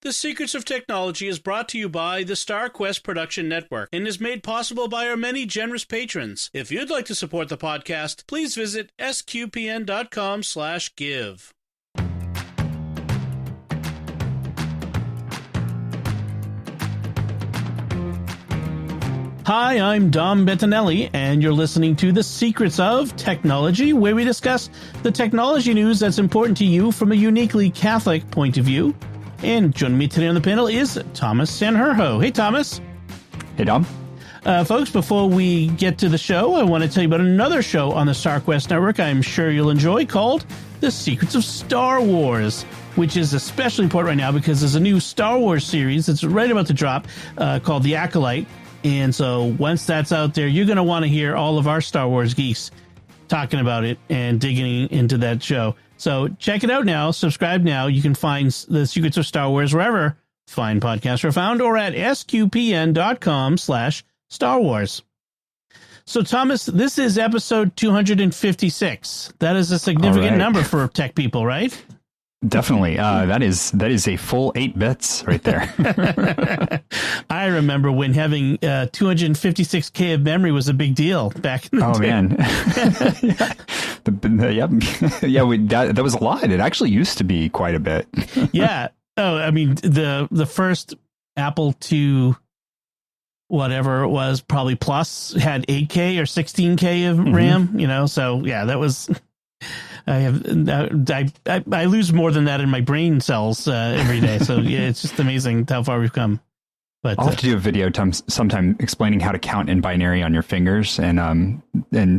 The Secrets of Technology is brought to you by the StarQuest Production Network and is made possible by our many generous patrons. If you'd like to support the podcast, please visit sqpn.com/give. Hi, I'm Dom Bettinelli, and you're listening to The Secrets of Technology, where we discuss the technology news that's important to you from a uniquely Catholic point of view. And joining me today on the panel is Thomas Sanjurjo. Hey, Thomas. Hey, Dom. Folks, before we get to the show, I want to tell you about another show on the StarQuest Network I'm sure you'll enjoy called The Secrets of Star Wars, which is especially important right now because there's a new Star Wars series that's right about to drop called The Acolyte. And so once that's out there, you're going to want to hear all of our Star Wars geeks talking about it and digging into that show. So check it out now. Subscribe now. You can find The Secrets of Star Wars wherever fine podcasts are found or at sqpn.com/Star Wars. So, Thomas, this is episode 256. That is a significant number for tech people, right? Definitely. That is a full 8 bits right there. I remember when having 256K of memory was a big deal back in the day. Man. That was a lot. It actually used to be quite a bit. Yeah. Oh, I mean, the first Apple II, whatever it was, probably Plus had 8K or 16K of RAM, you know? So, yeah, that was... I lose more than that in my brain cells every day. So yeah, it's just amazing how far we've come. But I'll have to do a video sometime explaining how to count in binary on your fingers and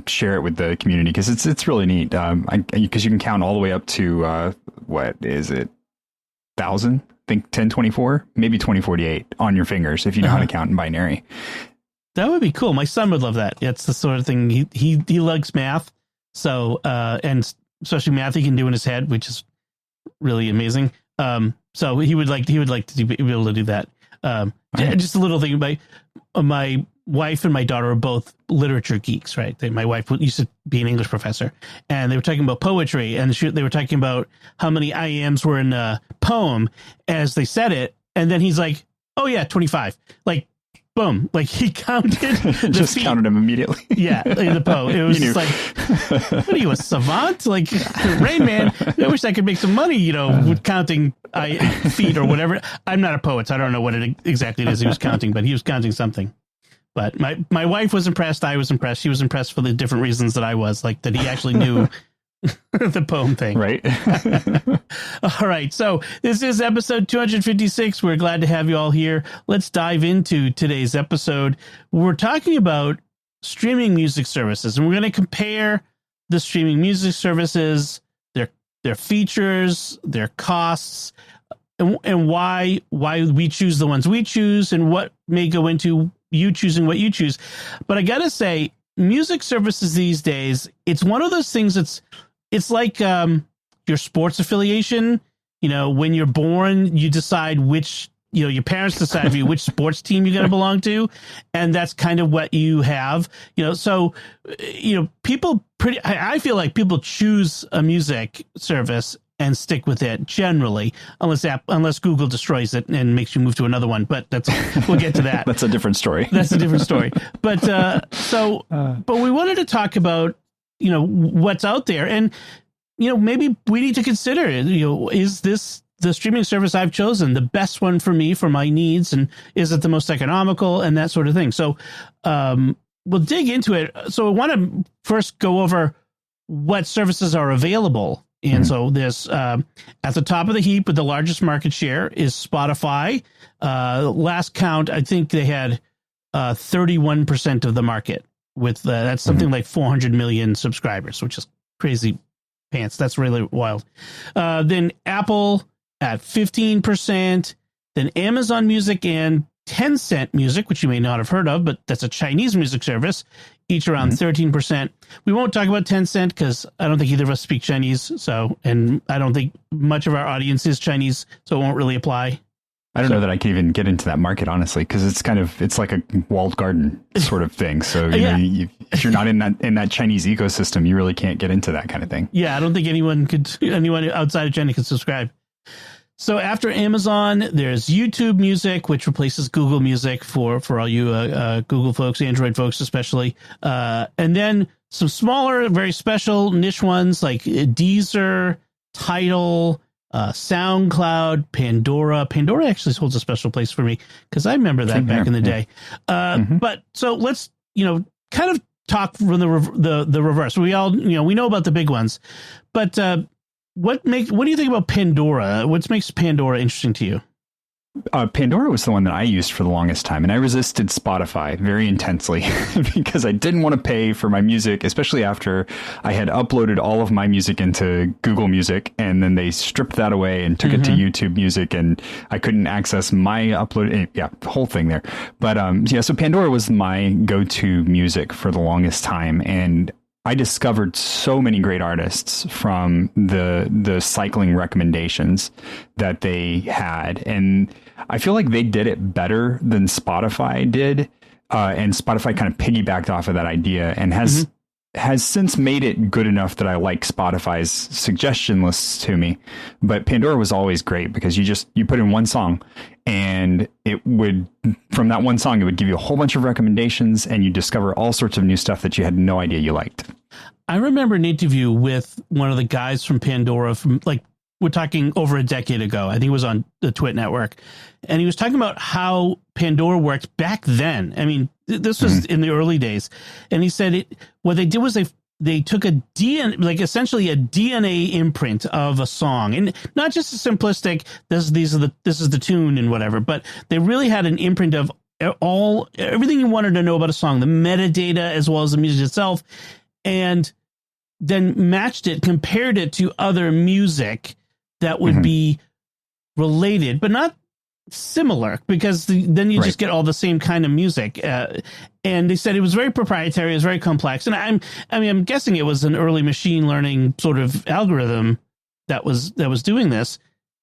share it with the community because it's really neat. Because you can count all the way up to what is it, 1,000? I think 1024, maybe 2048 on your fingers if you know how to count in binary. That would be cool. My son would love that. It's the sort of thing he loves math. So, and especially math he can do in his head, which is really amazing. So he would like to be able to do that. Just a little thing. My wife and my daughter are both literature geeks, right? My wife used to be an English professor, and they were talking about poetry, and they were talking about how many IMs were in a poem as they said it, and then he's like, "Oh yeah, 25." Like, boom! Like he counted, just counted them immediately. Yeah, in the poem. It was just like, what are you, a savant? Like Rain Man. I wish I could make some money, with counting feet or whatever. I'm not a poet, so I don't know what it exactly is he was counting, but he was counting something. But my wife was impressed. I was impressed. She was impressed for the different reasons that I was, like that he actually knew the poem thing. Right. All right. So this is episode 256. We're glad to have you all here. Let's dive into today's episode. We're talking about streaming music services, and we're going to compare the streaming music services, their features, their costs, and why we choose the ones we choose and what may go into you choosing what you choose. But I got to say, music services these days, it's one of those things it's like your sports affiliation. When you're born, you decide which, your parents decide for you which sports team you're going to belong to. And that's kind of what you have, so, people I feel like people choose a music service and stick with it generally, unless Google destroys it and makes you move to another one. But we'll get to that. That's a different story. That's a different story. But but we wanted to talk about, what's out there, and, maybe we need to consider it. Is this the streaming service I've chosen the best one for me, for my needs, and is it the most economical and that sort of thing? So we'll dig into it. So I want to first go over what services are available. And so there's at the top of the heap with the largest market share is Spotify. Last count, I think they had 31% of the market with that's something like 400 million subscribers, which is crazy pants. That's really wild. Then Apple at 15%, then Amazon Music and Tencent Music, which you may not have heard of, but that's a Chinese music service, each around 13%. We won't talk about Tencent because I don't think either of us speak Chinese. And I don't think much of our audience is Chinese, so it won't really apply. I don't know that I can even get into that market, honestly, because it's like a walled garden sort of thing. So if you're not in that Chinese ecosystem, you really can't get into that kind of thing. Yeah, I don't think anyone outside of China could subscribe. So after Amazon, there's YouTube Music, which replaces Google Music for all you Google folks, Android folks especially. And then some smaller, very special niche ones like Deezer, Tidal, SoundCloud, Pandora. Pandora actually holds a special place for me because I remember that back in the day. But so let's, kind of talk from the reverse. We all, we know about the big ones, but what do you think about Pandora? What makes Pandora interesting to you? Pandora was the one that I used for the longest time, and I resisted Spotify very intensely because I didn't want to pay for my music, especially after I had uploaded all of my music into Google Music, and then they stripped that away and took it to YouTube Music, and I couldn't access my upload. Yeah, the whole thing there. But so Pandora was my go-to music for the longest time, and I discovered so many great artists from the cycling recommendations that they had. And I feel like they did it better than Spotify did. And Spotify kind of piggybacked off of that idea and has since made it good enough that I like Spotify's suggestion lists to me. But Pandora was always great because you put in one song and from that one song, it would give you a whole bunch of recommendations and you discover all sorts of new stuff that you had no idea you liked. I remember an interview with one of the guys from Pandora we're talking over a decade ago. I think it was on the Twit network. And he was talking about how Pandora worked back then. I mean, this was in the early days. And he said what they did was they took essentially a DNA imprint of a song, and not just a simplistic, this is the tune and whatever, but they really had an imprint of everything you wanted to know about a song, the metadata as well as the music itself, and then compared it to other music that would be related, but not similar, because then you just get all the same kind of music. And they said it was very proprietary, it was very complex. And I'm guessing it was an early machine learning sort of algorithm that was doing this.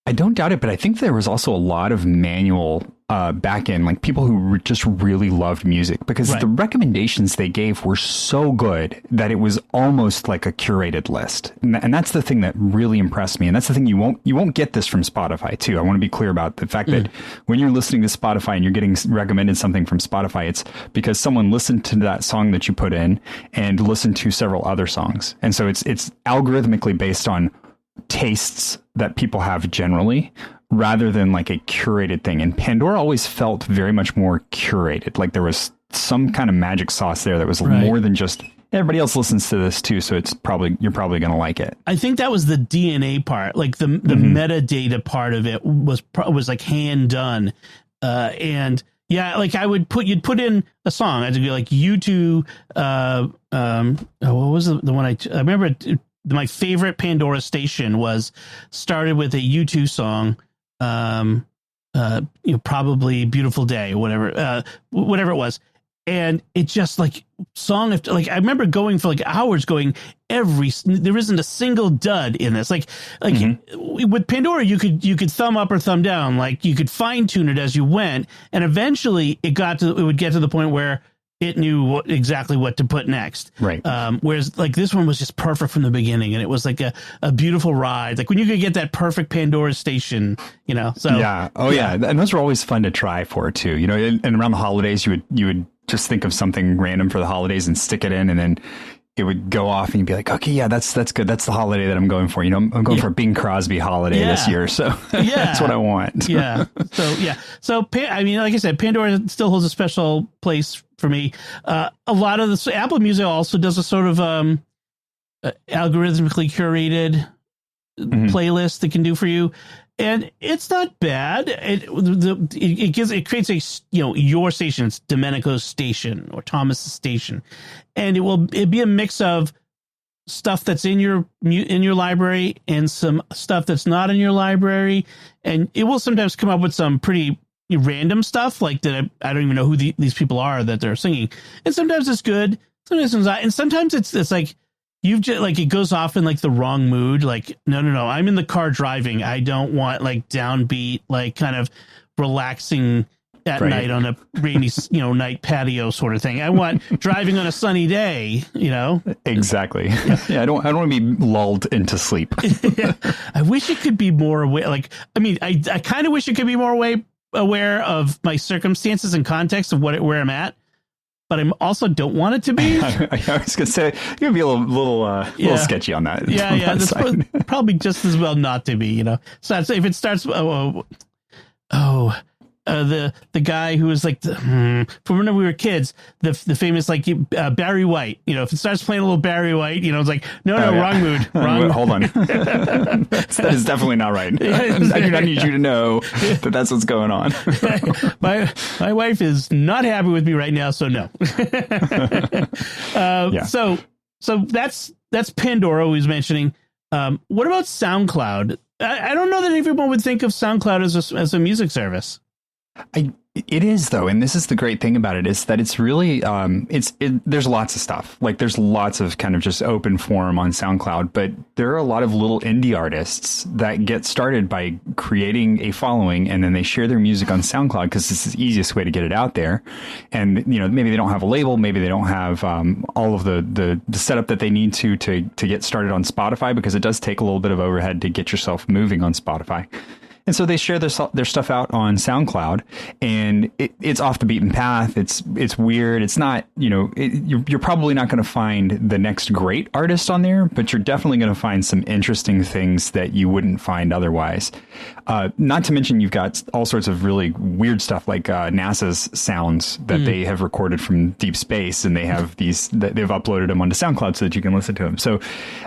I don't doubt it, but I think there was also a lot of manual back end, like people who just really loved music, because the recommendations they gave were so good that it was almost like a curated list. And that's the thing that really impressed me. And that's the thing you won't get this from Spotify too. I want to be clear about the fact that when you're listening to Spotify and you're getting recommended something from Spotify, it's because someone listened to that song that you put in and listened to several other songs. And so it's algorithmically based on tastes that people have generally, rather than like a curated thing. And Pandora always felt very much more curated. Like there was some kind of magic sauce there that was more than just everybody else listens to this too, so you're probably going to like it. I think that was the DNA part, like the metadata part of it was like hand done. And yeah, like you'd put in a song. I'd be like U2. What was the one I remember? My favorite Pandora station started with a U2 song, probably Beautiful Day or whatever it was. And it just like song after, like, I remember going for like hours going there isn't a single dud in this. Like with Pandora, you could thumb up or thumb down, like you could fine tune it as you went. And eventually it would get to the point where it knew exactly what to put next. Right. Whereas like this one was just perfect from the beginning, and it was like a beautiful ride. Like when you could get that perfect Pandora station, so. Yeah. Oh yeah. And those were always fun to try for too, and around the holidays, you would just think of something random for the holidays and stick it in, and then it would go off and you'd be like, okay, yeah, that's good. That's the holiday that I'm going for. I'm going for a Bing Crosby holiday this year. So that's what I want. Yeah. So, I mean, like I said, Pandora still holds a special place for me. A lot of the Apple Music also does a sort of algorithmically curated playlist that can do for you. And it's not bad. It creates a your station. It's Domenico's station or Thomas's station, and it'd be a mix of stuff that's in your library and some stuff that's not in your library, and it will sometimes come up with some pretty random stuff like that. I don't even know who these people are that they're singing, and sometimes it's good, sometimes it's not, and sometimes it's like. You've just like it goes off in like the wrong mood. Like, no, I'm in the car driving. I don't want like downbeat, like kind of relaxing at night on a rainy, night patio sort of thing. I want driving on a sunny day, Exactly. Yeah. I don't want to be lulled into sleep. Yeah. I wish it could be more aware. I kind of wish it could be more aware of my circumstances and context of where I'm at. But I also don't want it to be. I was going to say, you're going to be a little sketchy on that. Yeah. That's probably just as well not to be, So if it starts, the guy who was like, from when we were kids, the famous Barry White. If it starts playing a little Barry White, it's like no, wrong mood, wrong. Hold on, that is definitely not right. I do not need you to know that that's what's going on. my wife is not happy with me right now, so no. So that's Pandora who was mentioning. What about SoundCloud? I don't know that everyone would think of SoundCloud as a music service. It is, though, and this is the great thing about it, is that it's really there's lots of stuff. Like there's lots of kind of just open forum on SoundCloud, but there are a lot of little indie artists that get started by creating a following, and then they share their music on SoundCloud because it's the easiest way to get it out there. And maybe they don't have a label, maybe they don't have all of the setup that they need to get started on Spotify, because it does take a little bit of overhead to get yourself moving on Spotify. And so they share their stuff out on SoundCloud, and it's off the beaten path. It's weird. It's not, you're probably not going to find the next great artist on there, but you're definitely going to find some interesting things that you wouldn't find otherwise. Not to mention you've got all sorts of really weird stuff like NASA's sounds that they have recorded from deep space, and they have they've uploaded them onto SoundCloud so that you can listen to them. So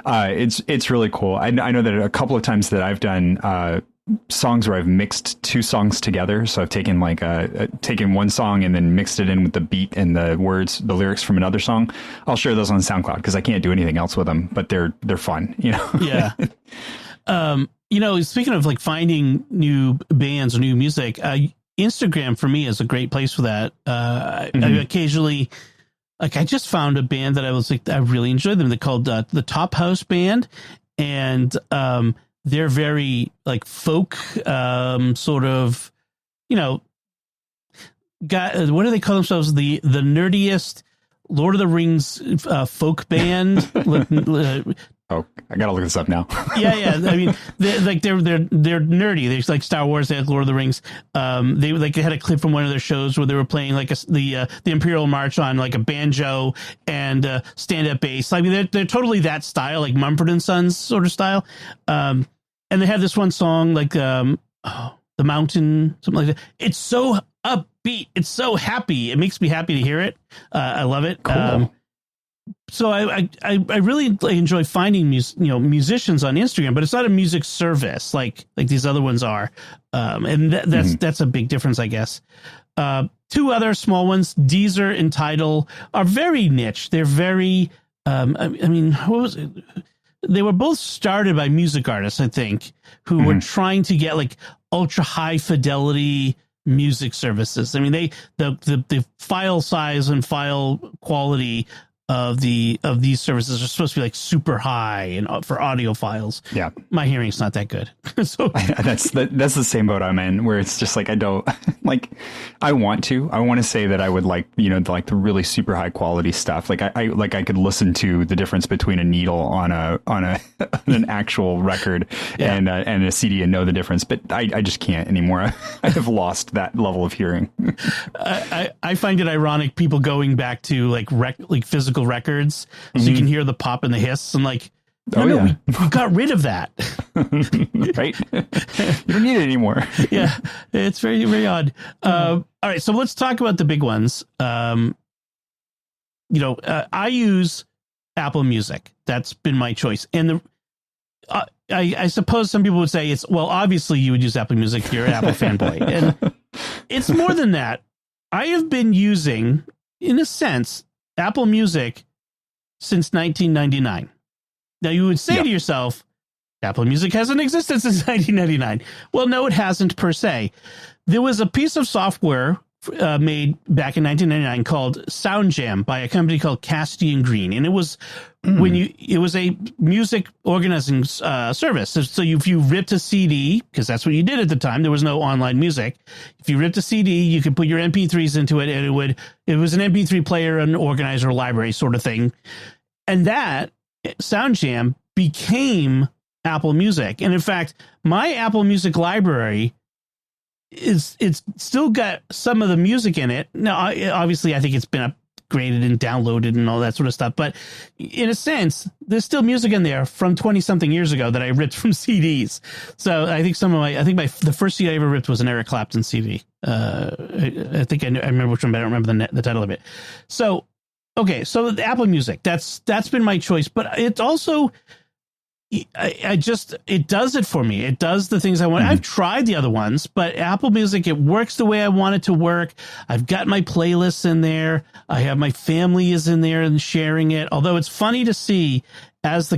it's really cool. I know that a couple of times that I've done songs where I've mixed two songs together. So I've taken taken one song and then mixed it in with the beat and the lyrics from another song. I'll share those on SoundCloud because I can't do anything else with them, but they're fun, Yeah. Speaking of finding new bands or new music, Instagram for me is a great place for that. I occasionally, I just found a band that I was I really enjoyed them. They're called the Top House Band, and they're very folk, sort of, what do they call themselves? The nerdiest Lord of the Rings folk band. Oh, I gotta look this up now. Yeah. I mean, they're nerdy. They're like Star Wars. They like Lord of the Rings. They had a clip from one of their shows where they were playing the Imperial March on a banjo and stand up bass. I mean, they're totally that style, like Mumford and Sons sort of style. And they have this one song The Mountain, something like that. It's so upbeat. It's so happy. It makes me happy to hear it. I love it. Cool. So I really enjoy finding musicians on Instagram, but it's not a music service like these other ones are, and that's a big difference, I guess. Two other small ones, Deezer and Tidal, are very niche. They're very, what was it? They were both started by music artists, I think, who were trying to get ultra high fidelity music services. I mean, the file size and file quality of these services are supposed to be super high and for audio files. Yeah, my hearing's not that good. So that's the same boat I'm in, where it's just I don't I want to say that I would the really super high quality stuff. I could listen to the difference between a needle on an actual record and a CD and know the difference, but I just can't anymore. I have lost that level of hearing. I find it ironic people going back to physical records so you can hear the pop and the hiss, and we got rid of that. Right? You don't need it anymore. Yeah, it's very, very odd. All right, so let's talk about the big ones. I use Apple Music. That's been my choice. And I suppose some people would say obviously you would use Apple Music. You're an Apple fanboy. And it's more than that. I have been using, in a sense, Apple Music since 1999. Now you would say to yourself, Apple Music hasn't existed since 1999. Well, no, it hasn't per se. There was a piece of software made back in 1999 called Sound Jam by a company called Cassidy and Green, and it was it was a music organizing service. So if you ripped a CD, because that's what you did at the time, there was no online music. If you ripped a CD, you could put your MP3s into it, and it was an MP3 player, an organizer, library sort of thing, and that Sound Jam became Apple Music. And in fact, my Apple Music library it's still got some of the music in it. Now, obviously, I think it's been upgraded and downloaded and all that sort of stuff. But in a sense, there's still music in there from 20-something years ago that I ripped from CDs. So I think the first CD I ever ripped was an Eric Clapton CD. I think I remember which one, but I don't remember the title of it. So, okay, so the Apple Music, that's been my choice. But it's also... it does it for me. It does the things I want. I've tried the other ones, but Apple Music, it works the way I want it to work. I've got my playlists in there. I have my family is in there and sharing it. Although it's funny to see as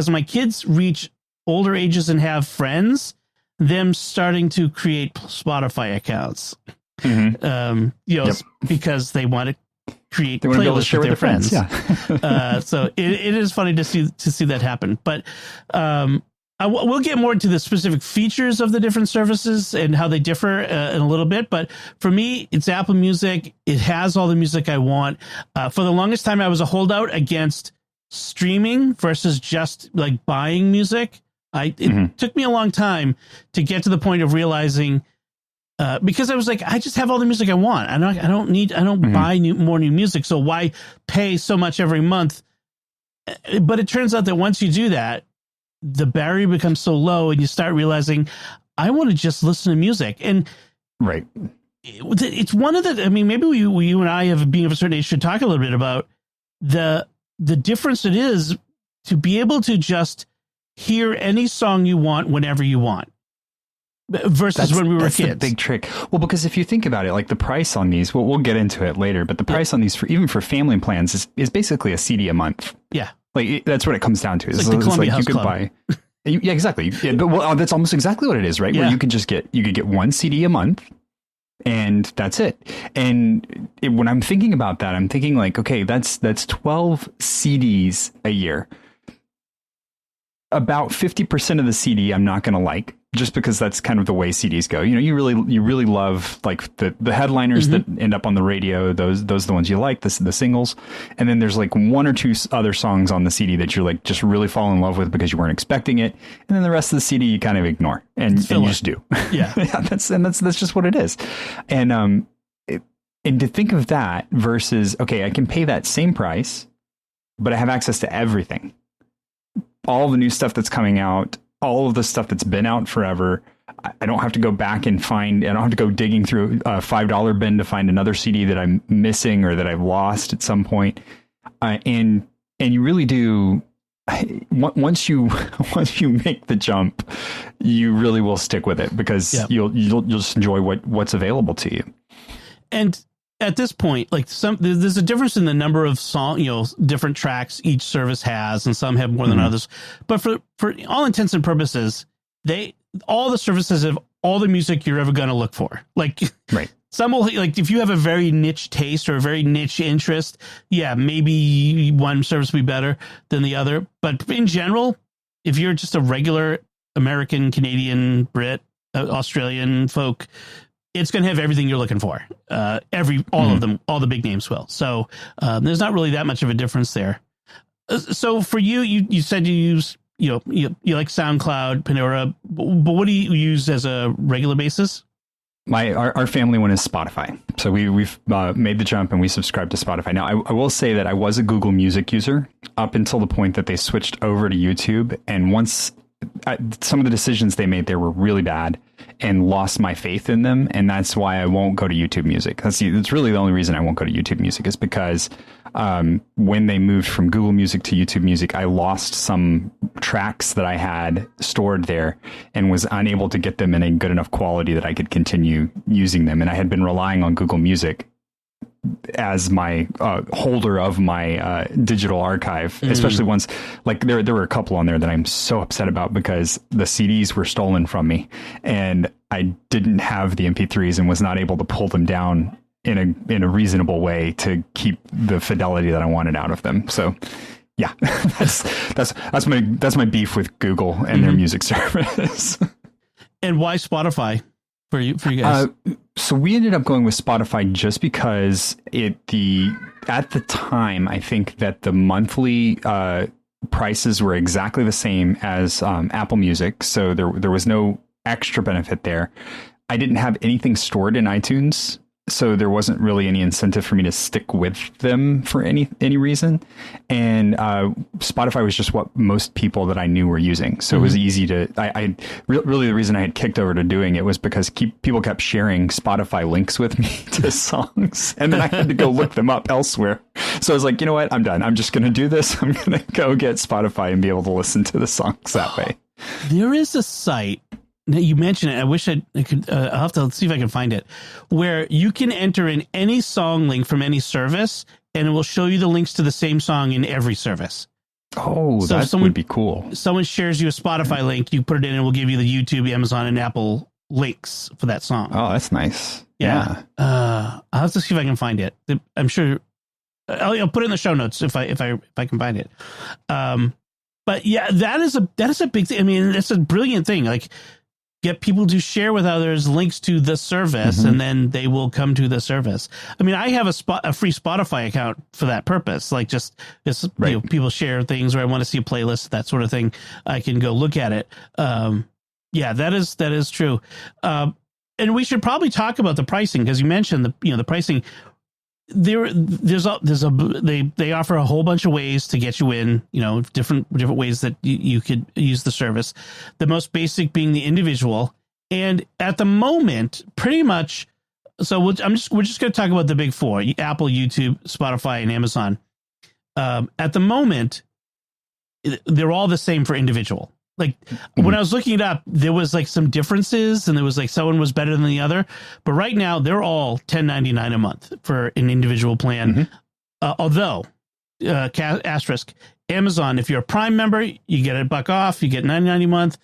my kids reach older ages and have friends, them starting to create Spotify accounts. Because they want to create playlists with their friends. Yeah. So it is funny to see that happen. But we'll get more into the specific features of the different services and how they differ in a little bit. But for me, it's Apple Music. It has all the music I want. For the longest time, I was a holdout against streaming versus just like buying music. It took me a long time to get to the point of realizing, because I was like, I just have all the music I want. I don't buy more new music. So why pay so much every month? But it turns out that once you do that, the barrier becomes so low and you start realizing I want to just listen to music. And right. It's one of the, I mean, maybe you and I, being of a certain age, should talk a little bit about the difference it is to be able to just hear any song you want whenever you want. Versus when we were kids. That's the big trick. Well, because if you think about it, like the price on these, we'll get into it later, but the price on these, even for family plans, is basically a CD a month. Yeah. Like that's what it comes down to. It's like the Columbia House Club. Buy. Yeah, exactly. Yeah, but that's almost exactly what it is, right? Yeah. Where you could get one CD a month, and that's it. And when I'm thinking about that, I'm thinking like, okay, that's 12 CDs a year. About 50% of the CD I'm not going to like, just because that's kind of the way CDs go. You know, you really love like the headliners that end up on the radio. Those are the ones you like, the singles. And then there's like one or two other songs on the CD that you're like just really fall in love with because you weren't expecting it. And then the rest of the CD you kind of ignore and you just do. Yeah. Yeah, that's just what it is. And to think of that versus, okay, I can pay that same price, but I have access to everything. All the new stuff that's coming out, all of the stuff that's been out forever. I don't have to go back and I don't have to go digging through a $5 bin to find another CD that I'm missing or that I've lost at some point. And you really do, once you make the jump, you really will stick with it because you'll just enjoy what's available to you. And at this point, like there's a difference in the number of different tracks each service has, and some have more than others. But for all intents and purposes, all the services have all the music you're ever going to look for. Like, right. Some will, like, if you have a very niche taste or a very niche interest, yeah, maybe one service will be better than the other. But in general, if you're just a regular American, Canadian, Brit, Australian folk, it's going to have everything you're looking for. All of them, all the big names will. So there's not really that much of a difference there. So for you said you use, you like SoundCloud, Pandora, but what do you use as a regular basis? Our family one is Spotify. So we've made the jump and we subscribe to Spotify. Now, I will say that I was a Google Music user up until the point that they switched over to YouTube. And once some of the decisions they made there were really bad and lost my faith in them. And that's why I won't go to YouTube Music. That's really the only reason I won't go to YouTube Music is because when they moved from Google Music to YouTube Music, I lost some tracks that I had stored there and was unable to get them in a good enough quality that I could continue using them. And I had been relying on Google Music as my holder of my digital archive, especially once, like there were a couple on there that I'm so upset about because the CDs were stolen from me and I didn't have the MP3s and was not able to pull them down in a reasonable way to keep the fidelity that I wanted out of them. So yeah, that's my beef with Google and their music service. And why Spotify for you guys? So we ended up going with Spotify just because at the time, I think that the monthly prices were exactly the same as Apple Music. So there was no extra benefit there. I didn't have anything stored in iTunes, so there wasn't really any incentive for me to stick with them for any reason. And Spotify was just what most people that I knew were using. So it was easy to, really the reason I had kicked over to doing it was because people kept sharing Spotify links with me to songs. And then I had to go look them up elsewhere. So I was like, you know what? I'm done. I'm just going to do this. I'm going to go get Spotify and be able to listen to the songs that way. There is a site. You mentioned it. I wish I could. I'll have to see if I can find it, where you can enter in any song link from any service, and it will show you the links to the same song in every service. Oh, so that would be cool. Someone shares you a Spotify link, you put it in, and it will give you the YouTube, Amazon, and Apple links for that song. Oh, that's nice. Yeah. I'll have to see if I can find it. I'm sure I'll put it in the show notes if I can find it. But yeah, that is a big thing. I mean, it's a brilliant thing. Like, get people to share with others links to the service, and then they will come to the service. I mean, I have a free Spotify account for that purpose. Like, just right. You know, people share things, or I want to see a playlist, that sort of thing. I can go look at it. Yeah, that is true. And we should probably talk about the pricing, because you mentioned the pricing. They offer a whole bunch of ways to get you in, different ways that you could use the service. The most basic being the individual. And at the moment, pretty much, so we're just going to talk about the big four: Apple, YouTube, Spotify, and Amazon. At the moment, they're all the same for individual. Like, when I was looking it up, there was like some differences, and there was like someone was better than the other. But right now, they're all $10.99 a month for an individual plan. Although, asterisk, Amazon, if you're a Prime member, you get $1 off, you get $9.99 a month,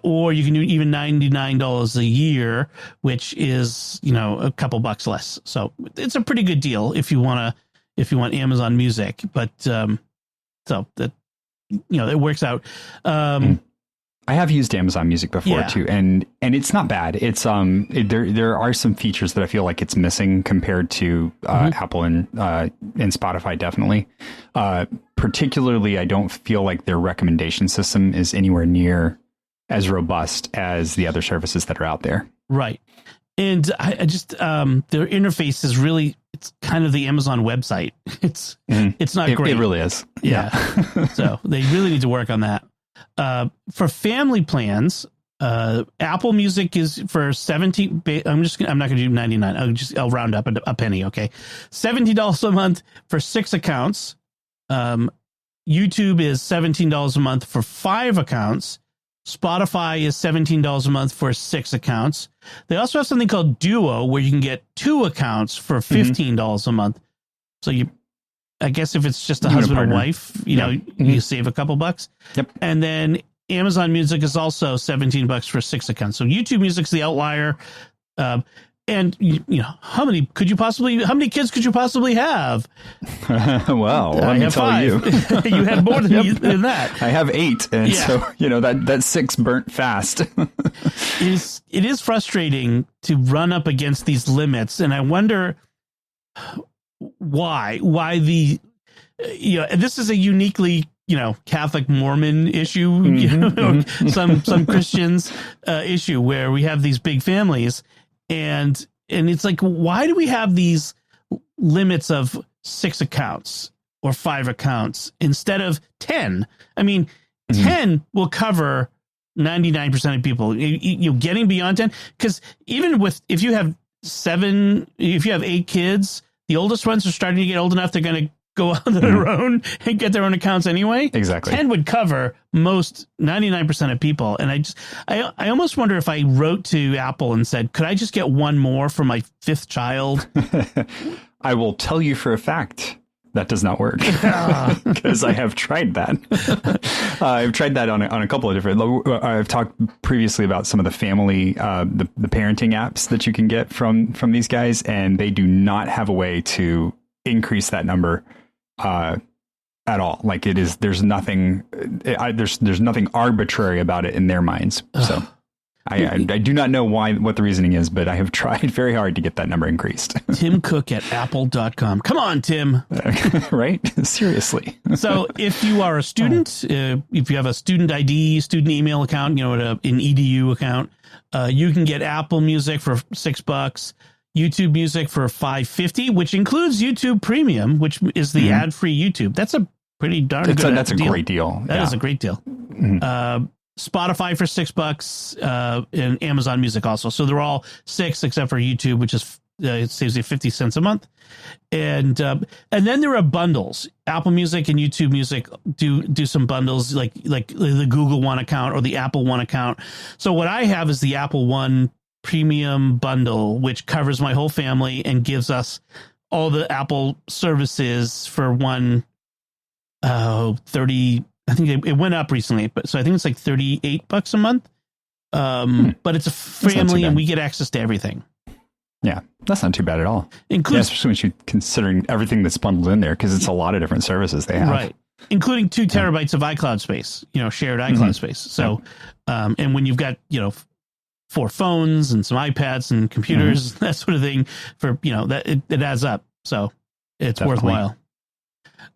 or you can do even $99 a year, which is a couple bucks less. So it's a pretty good deal if you want Amazon Music. But so that. It works out. I have used Amazon Music before too, and it's not bad. It's there are some features that I feel like it's missing compared to Apple and Spotify. Definitely, particularly, I don't feel like their recommendation system is anywhere near as robust as the other services that are out there. Right. And I just their interface is really, it's kind of the Amazon website. It's not great. It really is. Yeah. So they really need to work on that. For family plans, Apple Music is for $17. I'm not going to do 99. I'll round up a penny. Okay, $17 a month for 6 accounts. YouTube is $17 a month for 5 accounts. Spotify is $17 a month for 6 accounts. They also have something called Duo, where you can get 2 accounts for $15 a month. So I guess if it's just a husband and wife, you save a couple bucks. Yep. And then Amazon Music is also $17 for 6 accounts. So YouTube Music's the outlier. And how many kids could you possibly have? Well, I have 5. You had more than that. I have 8, and so that 6 burnt fast. It is frustrating to run up against these limits, and I wonder why the this is a uniquely Catholic Mormon issue, some Christians issue, where we have these big families. And it's like, why do we have these limits of 6 accounts or 5 accounts instead of 10? I mean, 10 will cover 99% of people. Getting beyond 10, because even if you have 8 kids, the oldest ones are starting to get old enough, they're going to go on their own and get their own accounts anyway. Exactly. 10 would cover 99% of people. And I almost wonder if I wrote to Apple and said, could I just get one more for my 5th child? I will tell you for a fact that does not work because I have tried that. I've tried that on a couple of different. I've talked previously about some of the family, the parenting apps that you can get from these guys, and they do not have a way to increase that number at all. Like it is, there's nothing, there's nothing arbitrary about it in their minds. So. I do not know what the reasoning is, but I have tried very hard to get that number increased. Tim Cook at apple.com. Come on, Tim. Right? Seriously. So if you are a student, if you have a student ID, student email account, an EDU account, you can get Apple Music for $6, YouTube Music for $5.50, which includes YouTube Premium, which is the ad-free YouTube. That's a pretty darn good deal. That's a great deal. That is a great deal. Spotify for $6, and Amazon Music also. So they're all $6 except for YouTube, which is it saves you 50 cents a month. And then there are bundles. Apple Music and YouTube Music do some bundles like the Google One account or the Apple One account. So what I have is the Apple One Premium bundle, which covers my whole family and gives us all the Apple services for $30. I think it went up recently, so I think it's like $38 a month. But it's a family, and we get access to everything. Yeah, that's not too bad at all. Especially when you're considering everything that's bundled in there, because it's a lot of different services they have. Right, including 2 terabytes of iCloud space, shared iCloud space. So, and when you've got 4 phones and some iPads and computers, that sort of thing, for that it adds up. So it's worthwhile.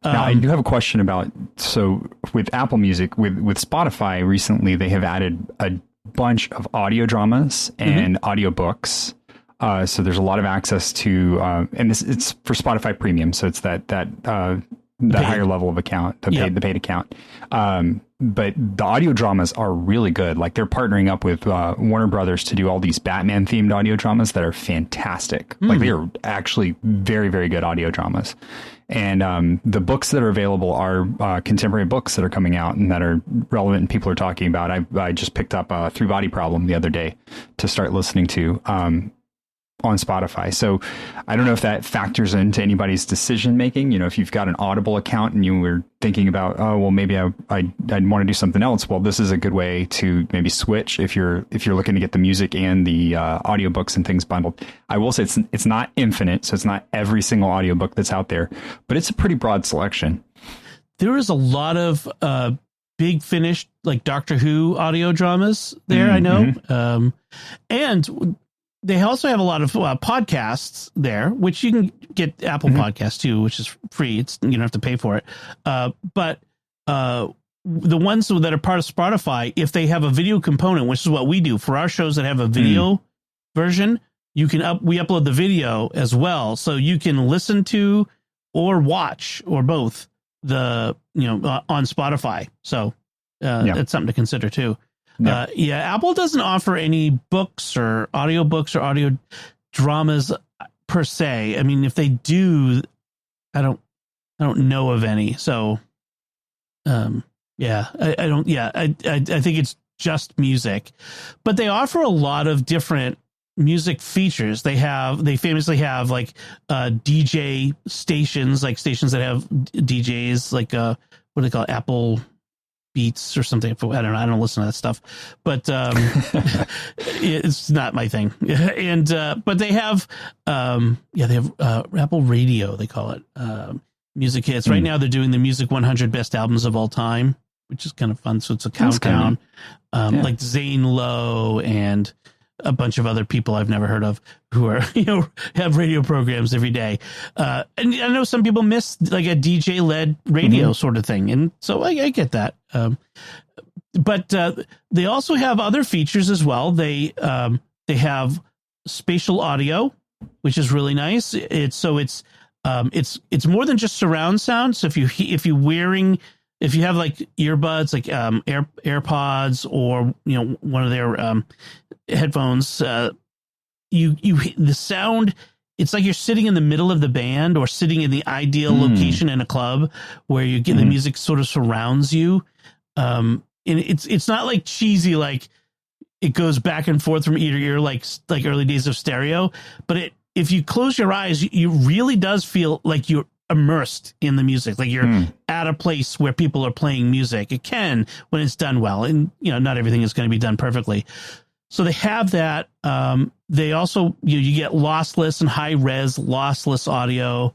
Now, I do have a question about, so with Apple Music, with Spotify recently, they have added a bunch of audio dramas and audiobooks. So there's a lot of access to, and it's for Spotify Premium. So it's that higher level of account, the paid account. But the audio dramas are really good. Like they're partnering up with Warner Brothers to do all these Batman themed audio dramas that are fantastic. Like they are actually very, very good audio dramas. And the books that are available are contemporary books that are coming out and that are relevant and people are talking about. I just picked up Three Body Problem the other day to start listening to on Spotify. So I don't know if that factors into anybody's decision making. If you've got an Audible account and you were thinking about, oh, well, maybe I'd want to do something else. Well, this is a good way to maybe switch if you're looking to get the music and the audiobooks and things bundled. I will say it's not infinite, so it's not every single audiobook that's out there, but it's a pretty broad selection. There is a lot of Big Finish, like Doctor Who audio dramas there, I know. And they also have a lot of podcasts there, which you can get Apple Podcasts too, which is free. You don't have to pay for it. But the ones that are part of Spotify, if they have a video component, which is what we do for our shows that have a video version, we upload the video as well, so you can listen to or watch or both on Spotify. So that's something to consider too. Apple doesn't offer any books or audiobooks or audio dramas per se. I mean, if they do, I don't know of any. So, I don't. Yeah, I think it's just music, but they offer a lot of different music features. They famously have like DJ stations, like stations that have DJs, like what do they call it? Apple Beats or something. I don't know. I don't listen to that stuff, but it's not my thing. And but they have Apple Radio, they call it, music hits. Right now they're doing the music 100 best albums of all time, which is kind of fun. So it's a countdown, like Zane Lowe and a bunch of other people I've never heard of who are, have radio programs every day. And I know some people miss like a DJ led radio sort of thing. And so I get that. But they also have other features as well. They have spatial audio, which is really nice. It's more than just surround sound. So if you have like earbuds, like AirPods or one of their headphones, the sound, it's like you're sitting in the middle of the band or sitting in the ideal location in a club where you get the music sort of surrounds you. And it's not like cheesy, like it goes back and forth from ear to ear, like early days of stereo, but if you close your eyes, you really does feel like you're immersed in the music, like you're at a place where people are playing music. It can when it's done well, and not everything is going to be done perfectly. So they have that. They also you get lossless and high res lossless audio,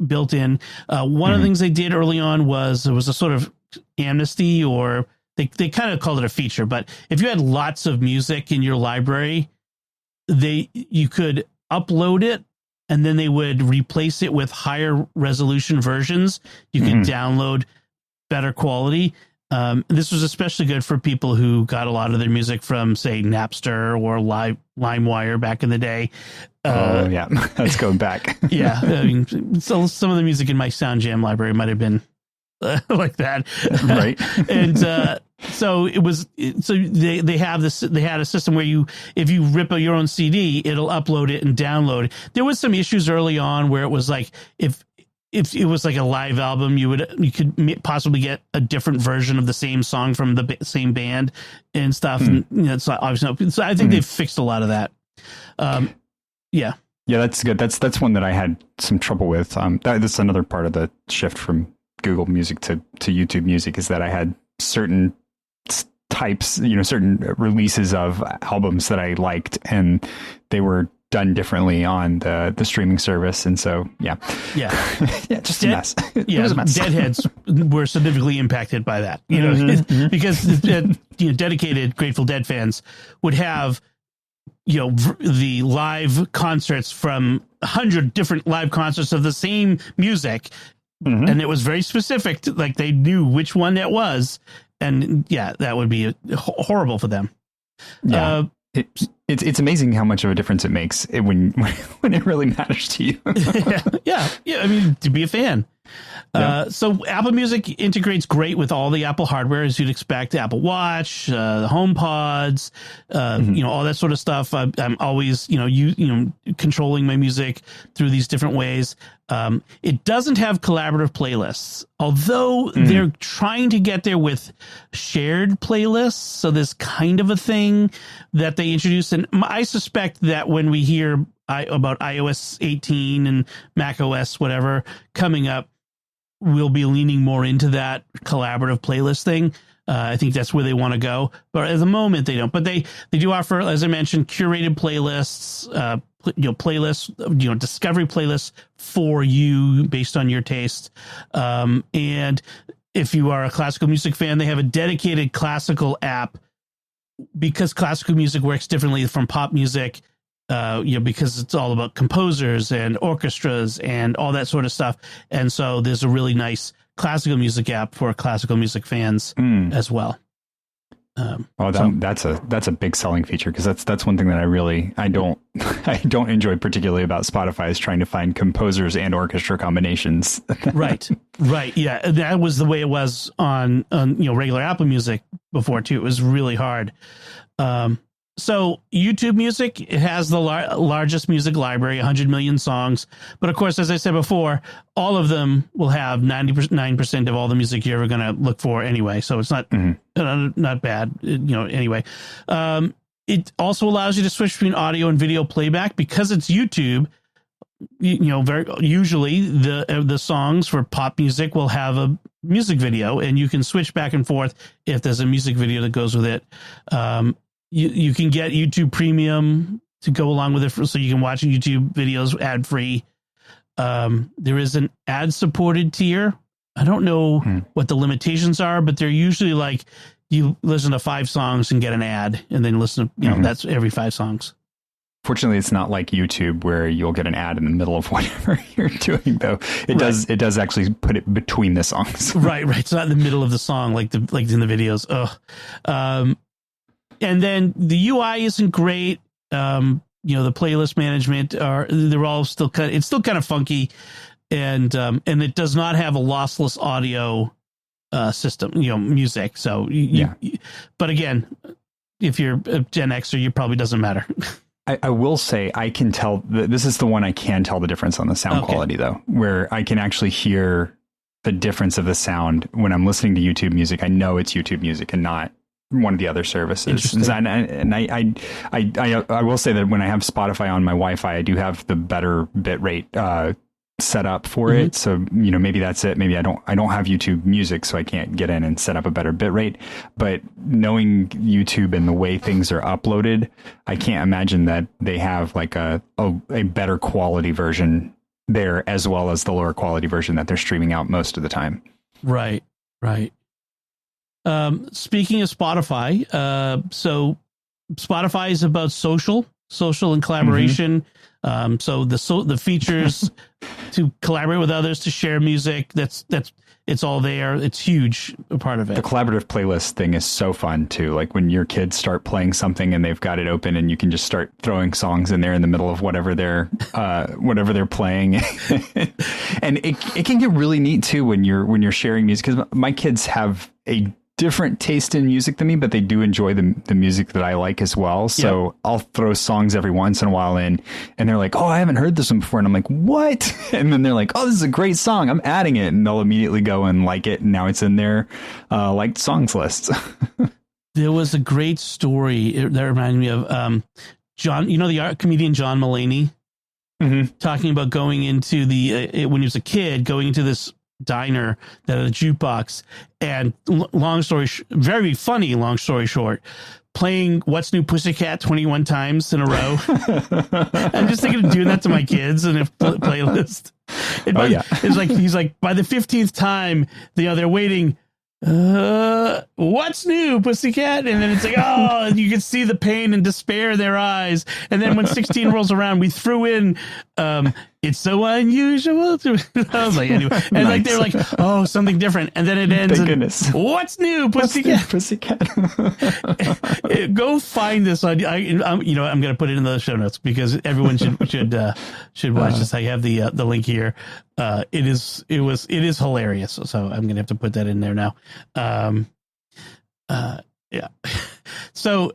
built in. One of the things they did early on was there was a sort of amnesty, or they kind of called it a feature. But if you had lots of music in your library, you could upload it, and then they would replace it with higher resolution versions. You could download better quality. This was especially good for people who got a lot of their music from, say, Napster or LimeWire back in the day. Yeah, that's going back. Yeah, I mean, so some of the music in my SoundJam library might have been like that, right? And so it was. So they have this. They had a system where if you rip your own CD, it'll upload it and download it. There was some issues early on where it was like if it was like a live album, you could possibly get a different version of the same song from the same band and stuff. And it's obviously so I think they've fixed a lot of that. Yeah, that's good. That's one that I had some trouble with. That's another part of the shift from Google Music to YouTube Music, is that I had certain types, certain releases of albums that I liked, and they were done differently on the streaming service. And so, yeah, just a mess. It was a mess. Deadheads were significantly impacted by that, because dedicated Grateful Dead fans would have, the live concerts from 100 different live concerts of the same music. And it was very specific, like they knew which one that was. And that would be horrible for them. Yeah. It's amazing how much of a difference it makes when it really matters to you. Yeah. I mean, to be a fan. So Apple Music integrates great with all the Apple hardware, as you'd expect. Apple Watch, the HomePods, all that sort of stuff. I'm always, controlling my music through these different ways. It doesn't have collaborative playlists, although they're trying to get there with shared playlists. So there's kind of a thing that they introduced. And I suspect that when we hear about iOS 18 and Mac OS, whatever, coming up, we'll be leaning more into that collaborative playlist thing. I think that's where they want to go. But at the moment, they don't. But they do offer, as I mentioned, curated playlists, playlists, discovery playlists for you based on your taste. And if you are a classical music fan, they have a dedicated classical app, because classical music works differently from pop music. Because it's all about composers and orchestras and all that sort of stuff. And so there's a really nice classical music app for classical music fans as well. That's a big selling feature, because that's one thing that I don't enjoy particularly about Spotify, is trying to find composers and orchestra combinations. Right. Yeah, that was the way it was on regular Apple Music before too. It was really hard. So YouTube Music, it has the largest music library, 100 million songs. But of course, as I said before, all of them will have 99% of all the music you're ever going to look for anyway. So it's not bad, anyway. It also allows you to switch between audio and video playback, because it's YouTube. Usually the songs for pop music will have a music video, and you can switch back and forth if there's a music video that goes with it. You can get YouTube Premium to go along with it, so you can watch YouTube videos ad free. There is an ad supported tier. I don't know what the limitations are, but they're usually like you listen to 5 songs and get an ad, and then listen to, that's every 5 songs. Fortunately, it's not like YouTube where you'll get an ad in the middle of whatever you're doing, though. It does actually put it between the songs. Right. It's not in the middle of the song like in the videos. And then the UI isn't great. The playlist management they're all still it's still kind of funky, and it does not have a lossless audio system, music. So but again, if you're a Gen Xer, it probably doesn't matter. I will say I can tell this is the one I can tell the difference on the sound quality, though, where I can actually hear the difference of the sound when I'm listening to YouTube Music. I know it's YouTube Music and not one of the other services. And I will say that when I have Spotify on my Wi-Fi, I do have the better bit rate set up for it. So, maybe that's it. Maybe I don't have YouTube Music, so I can't get in and set up a better bit rate. But knowing YouTube and the way things are uploaded, I can't imagine that they have like a better quality version there, as well as the lower quality version that they're streaming out most of the time. Right. Speaking of Spotify, so Spotify is about social and collaboration. So the features to collaborate with others, to share music, that's it's all there. It's huge, a part of it. The collaborative playlist thing is so fun too. Like when your kids start playing something and they've got it open, and you can just start throwing songs in there in the middle of whatever they're playing. And it can get really neat too when you're sharing music, because my kids have a different taste in music than me, but they do enjoy the music that I like as well. So I'll throw songs every once in a while in, and they're like, "Oh, I haven't heard this one before." And I'm like, "What?" And then they're like, "Oh, this is a great song. I'm adding it." And they'll immediately go and like it. And now it's in their liked songs list. There was a great story that reminded me of John, the comedian John Mulaney, talking about going into when he was a kid, going into this diner that had a jukebox, and very funny long story short, playing What's New Pussycat 21 times in a row. I'm just thinking of doing that to my kids in a playlist. It's like he's like, by the 15th time, they're waiting. What's new, Pussycat? And then it's like, oh, you can see the pain and despair in their eyes. And then when 16 rolls around, we threw in It's So Unusual. I was like, anyway. And like they're like, oh, something different. And then it ends. Thank goodness. What's new, Pussycat? Go find this on. I'm going to put it in the show notes because everyone should watch this. I have the link here. It is hilarious. So I'm going to have to put that in there now. Yeah. So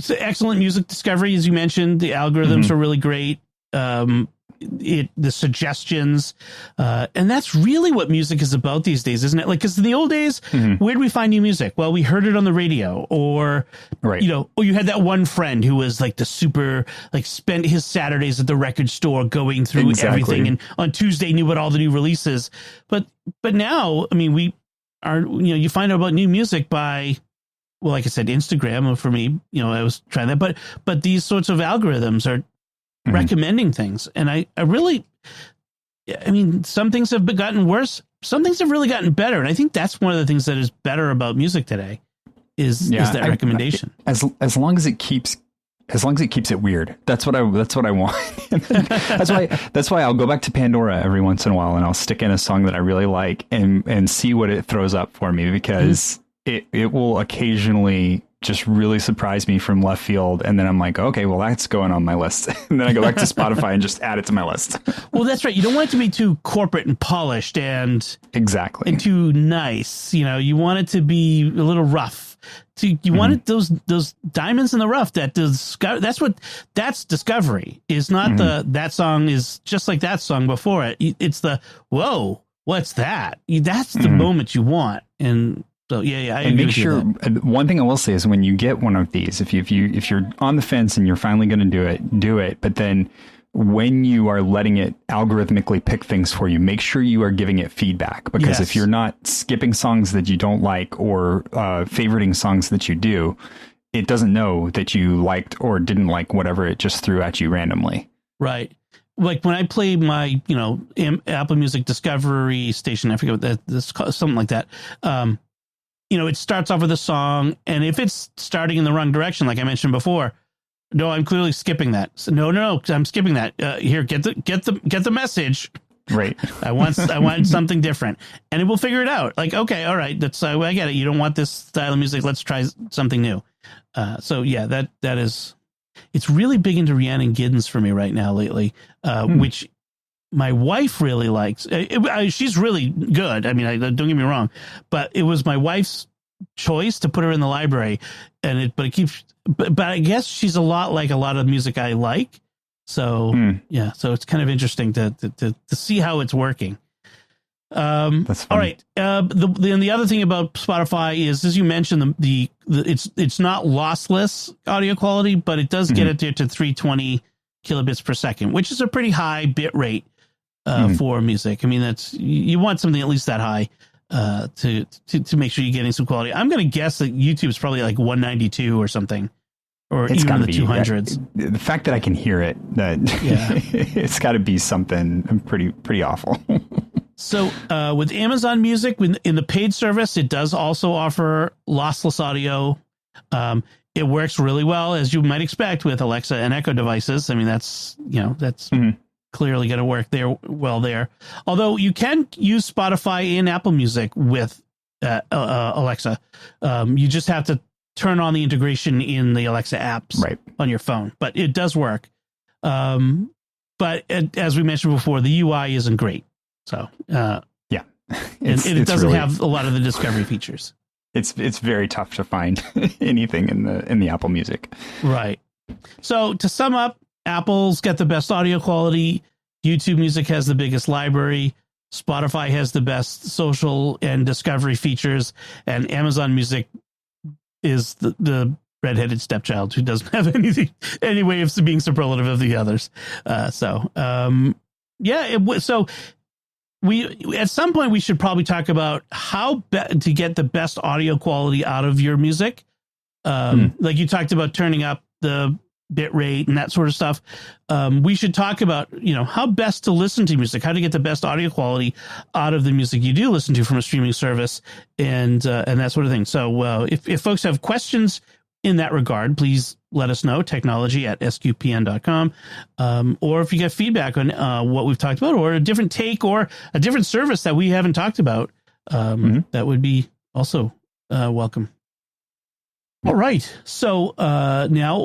excellent music discovery, as you mentioned. The algorithms are really great. The suggestions, and that's really what music is about these days, isn't it? Like, because in the old days, where did we find new music? Well, we heard it on the radio, or you had that one friend who was like the super, like, spent his Saturdays at the record store going through everything, and on Tuesday knew what all the new releases. But now, I mean, we are, you find out about new music by, well, like I said, Instagram. For me, I was trying that, but these sorts of algorithms are recommending things. And I mean, some things have gotten worse. Some things have really gotten better. And I think that's one of the things that is better about music today is that recommendation. As long as it keeps it weird. That's what I want. That's why I'll go back to Pandora every once in a while, and I'll stick in a song that I really like and see what it throws up for me, because it will occasionally just really surprise me from left field. And then I'm like, okay, well, that's going on my list. And then I go back to Spotify and just add it to my list. Well, that's right. You don't want it to be too corporate and polished and too nice. You want it to be a little rough. You want it, those diamonds in the rough that's discovery. Is not that song is just like that song before it. It's the, whoa, what's that? That's the moment you want. And so, yeah. And make sure, one thing I will say is when you get one of these, if you're on the fence and you're finally going to do it. But then when you are letting it algorithmically pick things for you, make sure you are giving it feedback, because if you're not skipping songs that you don't like or favoriting songs that you do, it doesn't know that you liked or didn't like whatever it just threw at you randomly. Right. Like when I play my, Apple Music Discovery station, I forget what that's called, something like that. It starts off with a song, and if it's starting in the wrong direction, like I mentioned before, no, I'm clearly skipping that. So, no, I'm skipping that. Here, get the message. Right. I want something different, and it will figure it out. Like, okay, all right, that's I get it. You don't want this style of music. Let's try something new. So yeah, that is, it's really big into Rhiannon Giddens for me right now lately, which my wife really likes. She's really good. I mean, don't get me wrong, but it was my wife's choice to put her in the library, but I guess she's a lot like a lot of music I like. So yeah, so it's kind of interesting to see how it's working. That's funny. All right. The other thing about Spotify is, as you mentioned, it's not lossless audio quality, but it does get it there to 320 kilobits per second, which is a pretty high bit rate. for music. I mean, you want something at least that high to make sure you're getting some quality. I'm going to guess that YouTube is probably like 192 or something, or it's even the 200s. The fact that I can hear it, it's got to be something pretty awful. So with Amazon Music, in the paid service, it does also offer lossless audio. It works really well, as you might expect, with Alexa and Echo devices. I mean, that's clearly going to work there. Although you can use Spotify and Apple Music with Alexa. You just have to turn on the integration in the Alexa apps on your phone, but it does work. But as we mentioned before, the UI isn't great. So and it doesn't have a lot of the discovery features. It's very tough to find anything in the Apple Music. Right. So to sum up, Apple's got the best audio quality. YouTube Music has the biggest library. Spotify has the best social and discovery features, and Amazon Music is the redheaded stepchild who doesn't have any way of being superlative of the others. So we at some point we should probably talk about how to get the best audio quality out of your music. Like you talked about turning up the bit rate and that sort of stuff. We should talk about, how best to listen to music, how to get the best audio quality out of the music you do listen to from a streaming service and that sort of thing. So if folks have questions in that regard, please let us know, technology@sqpn.com. Or if you get feedback on what we've talked about, or a different take or a different service that we haven't talked about, that would be also welcome. All right. So now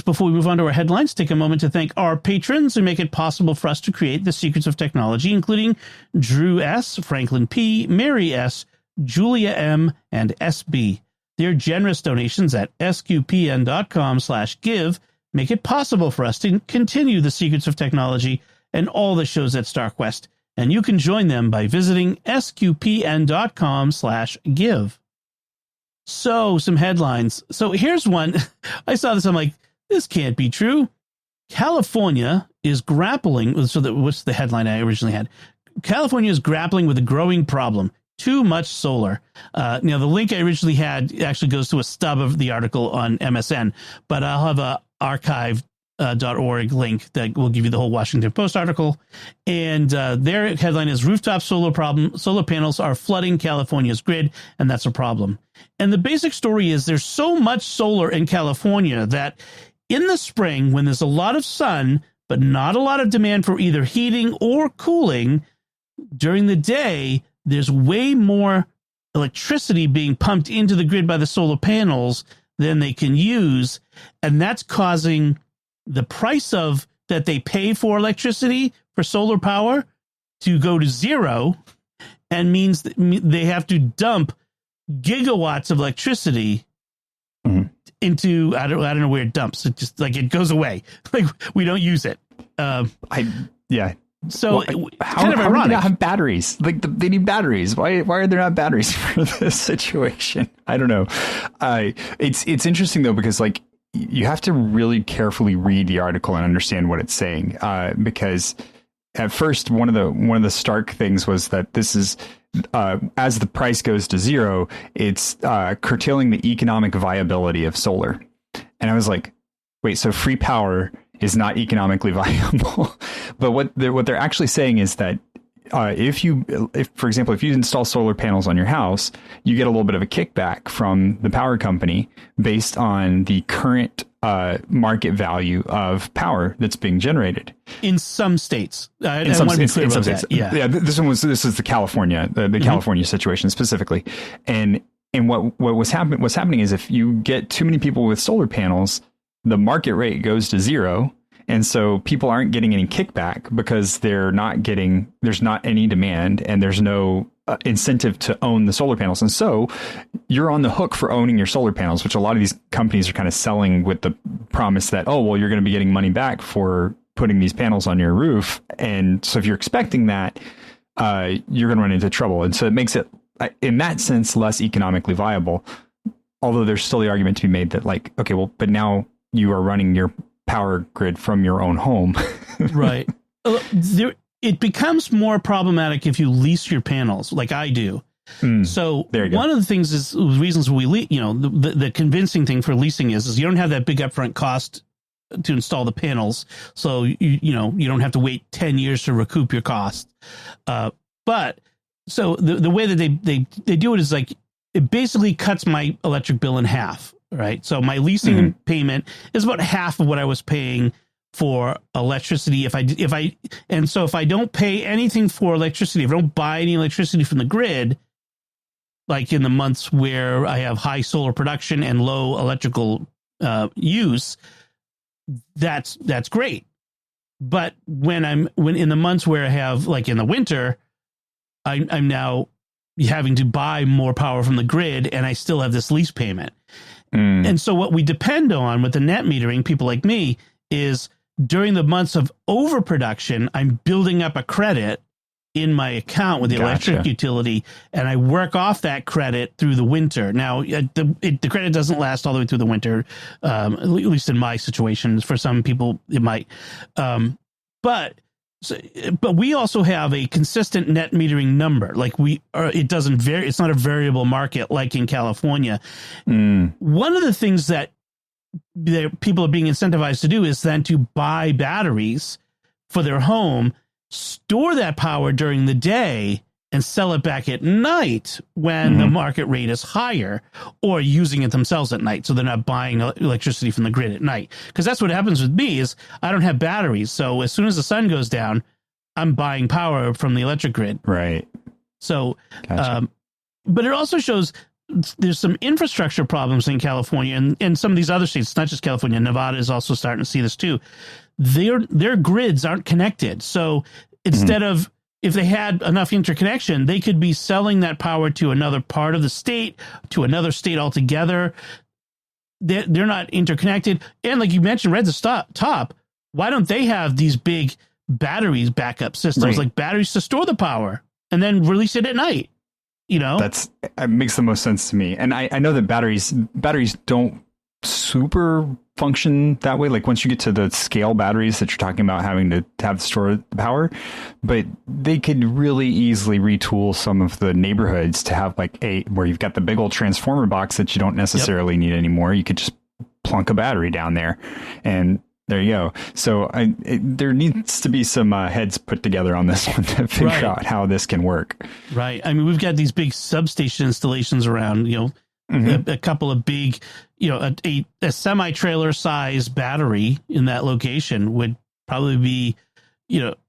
before we move on to our headlines, take a moment to thank our patrons who make it possible for us to create the secrets of technology, including Drew S., Franklin P., Mary S., Julia M., and SB. Their generous donations at sqpn.com/give make it possible for us to continue the secrets of technology and all the shows at StarQuest. And you can join them by visiting sqpn.com/give. So some headlines. So here's one. I saw this. I'm like, this can't be true. California is grappling. What's the headline I originally had? California is grappling with a growing problem. Too much solar. Now, the link I originally had actually goes to a stub of the article on MSN, but I'll have a archive.org link that will give you the whole Washington Post article. And their headline is Rooftop Solar Panels are flooding California's grid, and that's a problem. And the basic story is there's so much solar in California that in the spring, when there's a lot of sun, but not a lot of demand for either heating or cooling, during the day, there's way more electricity being pumped into the grid by the solar panels than they can use. And that's causing the price that they pay for electricity for solar power to go to zero, and means that they have to dump gigawatts of electricity into, I don't know where it dumps. It just it goes away. Like we don't use it. So how do they not have batteries? They need batteries. Why are there not batteries for this situation? I don't know. It's interesting though, because you have to really carefully read the article and understand what it's saying. Because at first, one of the stark things was that this is as the price goes to zero, it's curtailing the economic viability of solar. And I was like, wait, so free power is not economically viable. But what they're actually saying is that if for example, if you install solar panels on your house, you get a little bit of a kickback from the power company based on the current market value of power that's being generated in some states. This is the California, the California situation specifically. And what's happening is if you get too many people with solar panels, the market rate goes to zero. And so people aren't getting any kickback because there's not any demand and there's no incentive to own the solar panels. And so you're on the hook for owning your solar panels, which a lot of these companies are kind of selling with the promise that, oh, well, you're going to be getting money back for putting these panels on your roof. And so if you're expecting that, you're going to run into trouble. And so it makes it, in that sense, less economically viable. Although there's still the argument to be made that okay, well, but now you are running your power grid from your own home. Right. it becomes more problematic if you lease your panels like I do. So one of the things is reasons the convincing thing for leasing is you don't have that big upfront cost to install the panels. So you don't have to wait 10 years to recoup your cost. But so the way that they do it is like, it basically cuts my electric bill in half, right? So my leasing payment is about half of what I was paying for electricity. If I don't pay anything for electricity, if I don't buy any electricity from the grid, like in the months where I have high solar production and low electrical use, that's great. But when in the months where I have, like in the winter, I'm now having to buy more power from the grid, and I still have this lease payment. And so what we depend on with the net metering, people like me, is during the months of overproduction, I'm building up a credit in my account with the electric utility, and I work off that credit through the winter. Now, the credit doesn't last all the way through the winter, at least in my situation. For some people, it might. But we also have a consistent net metering number. Like it doesn't vary. It's not a variable market like in California. One of the things that people are being incentivized to do is then to buy batteries for their home, store that power during the day, and sell it back at night when the market rate is higher, or using it themselves at night. So they're not buying electricity from the grid at night. Because that's what happens with me is I don't have batteries. So as soon as the sun goes down, I'm buying power from the electric grid. Right. So, but it also shows there's some infrastructure problems in California and some of these other states, not just California. Nevada is also starting to see this too. Their grids aren't connected. So instead of, if they had enough interconnection, they could be selling that power to another part of the state, to another state altogether. They're not interconnected. And like you mentioned, right at the top, why don't they have these big batteries backup systems, like batteries to store the power and then release it at night? That makes the most sense to me. And I know that batteries don't super function that way. Like once you get to the scale batteries that you're talking about having to have store the power, but they could really easily retool some of the neighborhoods to have like where you've got the big old transformer box that you don't necessarily need anymore. You could just plunk a battery down there and there you go. So there needs to be some heads put together on this one to figure out how this can work. Right. I mean, we've got these big substation installations around, a couple of big, a semi-trailer size battery in that location would probably be,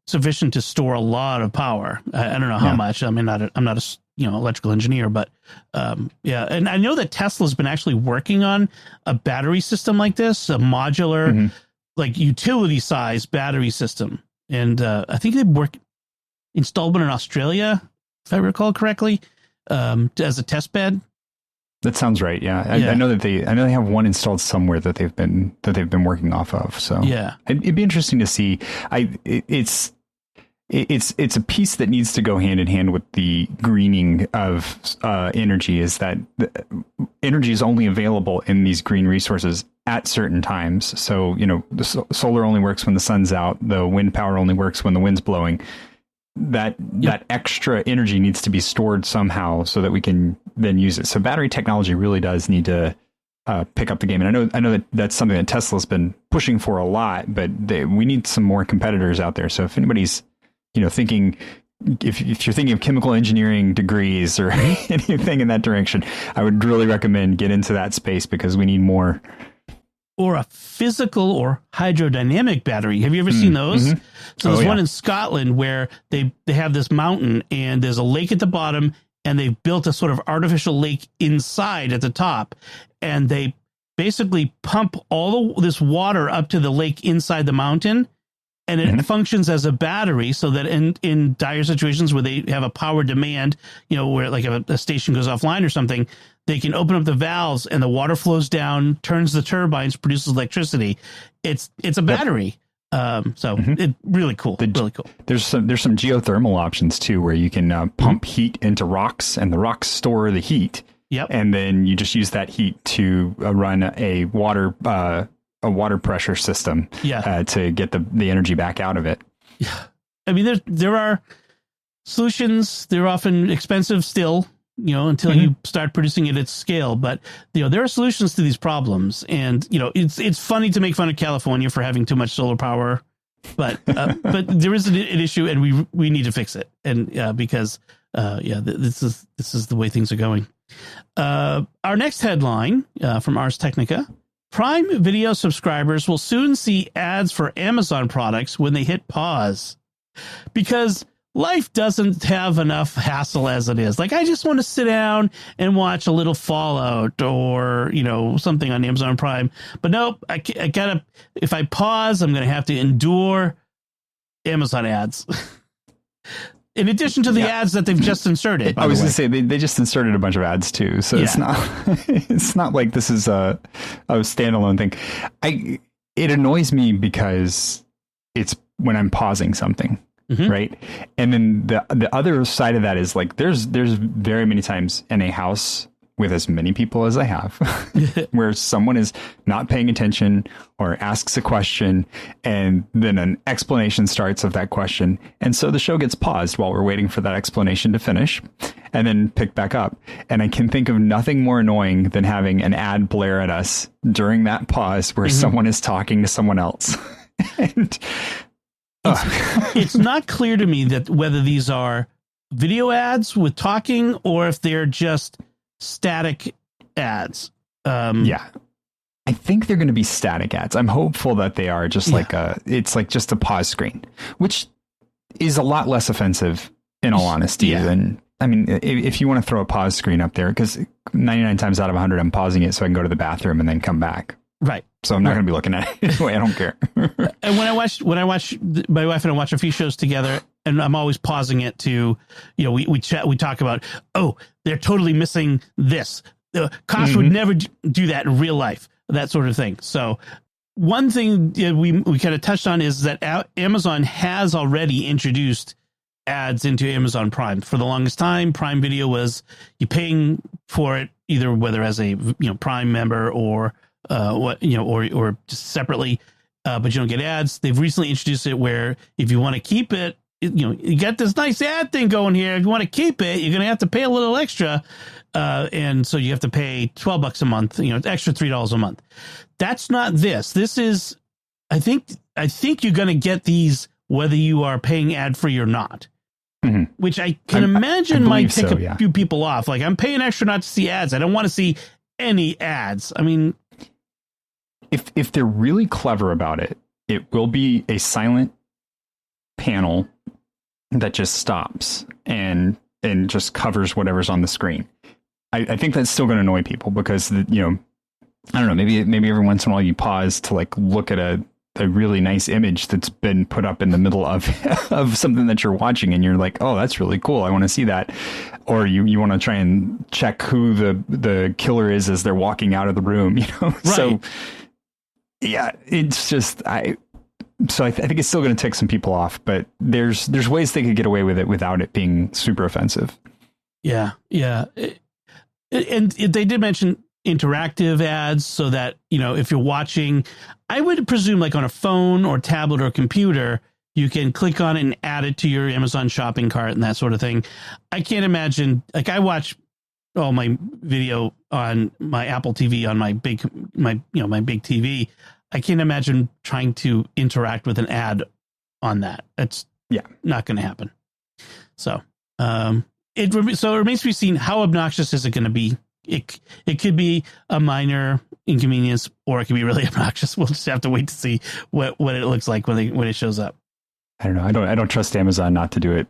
sufficient to store a lot of power. I don't know how much. I mean, I'm not a electrical engineer, but and I know that Tesla's been actually working on a battery system like this, a modular, like utility size battery system. And I think they installed one in Australia, if I recall correctly, as a test bed. That sounds right. Yeah. I know that they have one installed somewhere that they've been working off of. So it'd be interesting to see. It's a piece that needs to go hand in hand with the greening of energy, is that energy is only available in these green resources at certain times. So, the solar only works when the sun's out. The wind power only works when the wind's blowing. That extra energy needs to be stored somehow so that we can then use it. So battery technology really does need to pick up the game. And I know that that's something that Tesla's been pushing for a lot, but we need some more competitors out there. So if anybody's, thinking, if you're thinking of chemical engineering degrees or anything in that direction, I would really recommend get into that space because we need more. Or a physical or hydrodynamic battery. Have you ever seen those? So there's one in Scotland where they have this mountain and there's a lake at the bottom and they've built a sort of artificial lake inside at the top. And they basically pump this water up to the lake inside the mountain. And it functions as a battery so that in dire situations where they have a power demand, where like a station goes offline or something, they can open up the valves and the water flows down, turns the turbines, produces electricity. It's a battery. It's really cool. Really cool. There's some geothermal options too, where you can pump heat into rocks and the rocks store the heat. Yep. And then you just use that heat to run a water pressure system to get the energy back out of it. Yeah. I mean, there are solutions. They're often expensive still, until you start producing it at scale. But, there are solutions to these problems. And, it's funny to make fun of California for having too much solar power. But there is an issue, and we need to fix it. And because, this is the way things are going. Our next headline from Ars Technica: Prime Video subscribers will soon see ads for Amazon products when they hit pause, because life doesn't have enough hassle as it is. Like, I just want to sit down and watch a little Fallout or, something on Amazon Prime. But nope, I gotta, if I pause, I'm going to have to endure Amazon ads. In addition to the ads that they've just inserted. I was going to say, they just inserted a bunch of ads too. So it's not like this is a standalone thing. It annoys me because it's when I'm pausing something. Mm-hmm. Right. And then the other side of that is like, there's very many times in a house with as many people as I have where someone is not paying attention or asks a question, and then an explanation starts of that question. And so the show gets paused while we're waiting for that explanation to finish and then pick back up. And I can think of nothing more annoying than having an ad blare at us during that pause where someone is talking to someone else. And it's not clear to me that whether these are video ads with talking or if they're just static ads. I think they're going to be static ads. I'm hopeful that they are just it's like just a pause screen, which is a lot less offensive in all honesty than, I mean, if you want to throw a pause screen up there, because 99 times out of 100, I'm pausing it so I can go to the bathroom and then come back. Right. So I'm not going to be looking at it anyway. I don't care. And when I watch, my wife and I watch a few shows together, and I'm always pausing it to, we chat, we talk about, they're totally missing this. Kosh would never do that in real life, that sort of thing. So one thing we kind of touched on is that Amazon has already introduced ads into Amazon Prime. For the longest time, Prime Video was you paying for it either whether as a Prime member or or just separately, but you don't get ads. They've recently introduced it where if you want to keep it, you got this nice ad thing going here. If you want to keep it, you're going to have to pay a little extra. And so you have to pay $12 a month, extra $3 a month. That's not this. This is, I think you're going to get these whether you are paying ad free or not, which I can imagine might tick a few people off. Like, I'm paying extra not to see ads. I don't want to see any ads. I mean, if they're really clever about it, it will be a silent panel that just stops and just covers whatever's on the screen. I think that's still going to annoy people because, I don't know, maybe every once in a while you pause to like look at a really nice image that's been put up in the middle of of something that you're watching, and you're like, oh, that's really cool, I want to see that. Or you want to try and check who the killer is as they're walking out of the room, Right. So yeah, it's just I think it's still going to tick some people off, but there's ways they could get away with it without it being super offensive. Yeah. And they did mention interactive ads so that, if you're watching, I would presume like on a phone or tablet or computer, you can click on it and add it to your Amazon shopping cart and that sort of thing. I can't imagine, like, I watch all my video on my Apple TV on my big TV. I can't imagine trying to interact with an ad on that. It's not going to happen. So, it remains to be seen how obnoxious is it going to be. It could be a minor inconvenience, or it could be really obnoxious. We'll just have to wait to see what it looks like when it shows up. I don't know. I don't trust Amazon not to do it.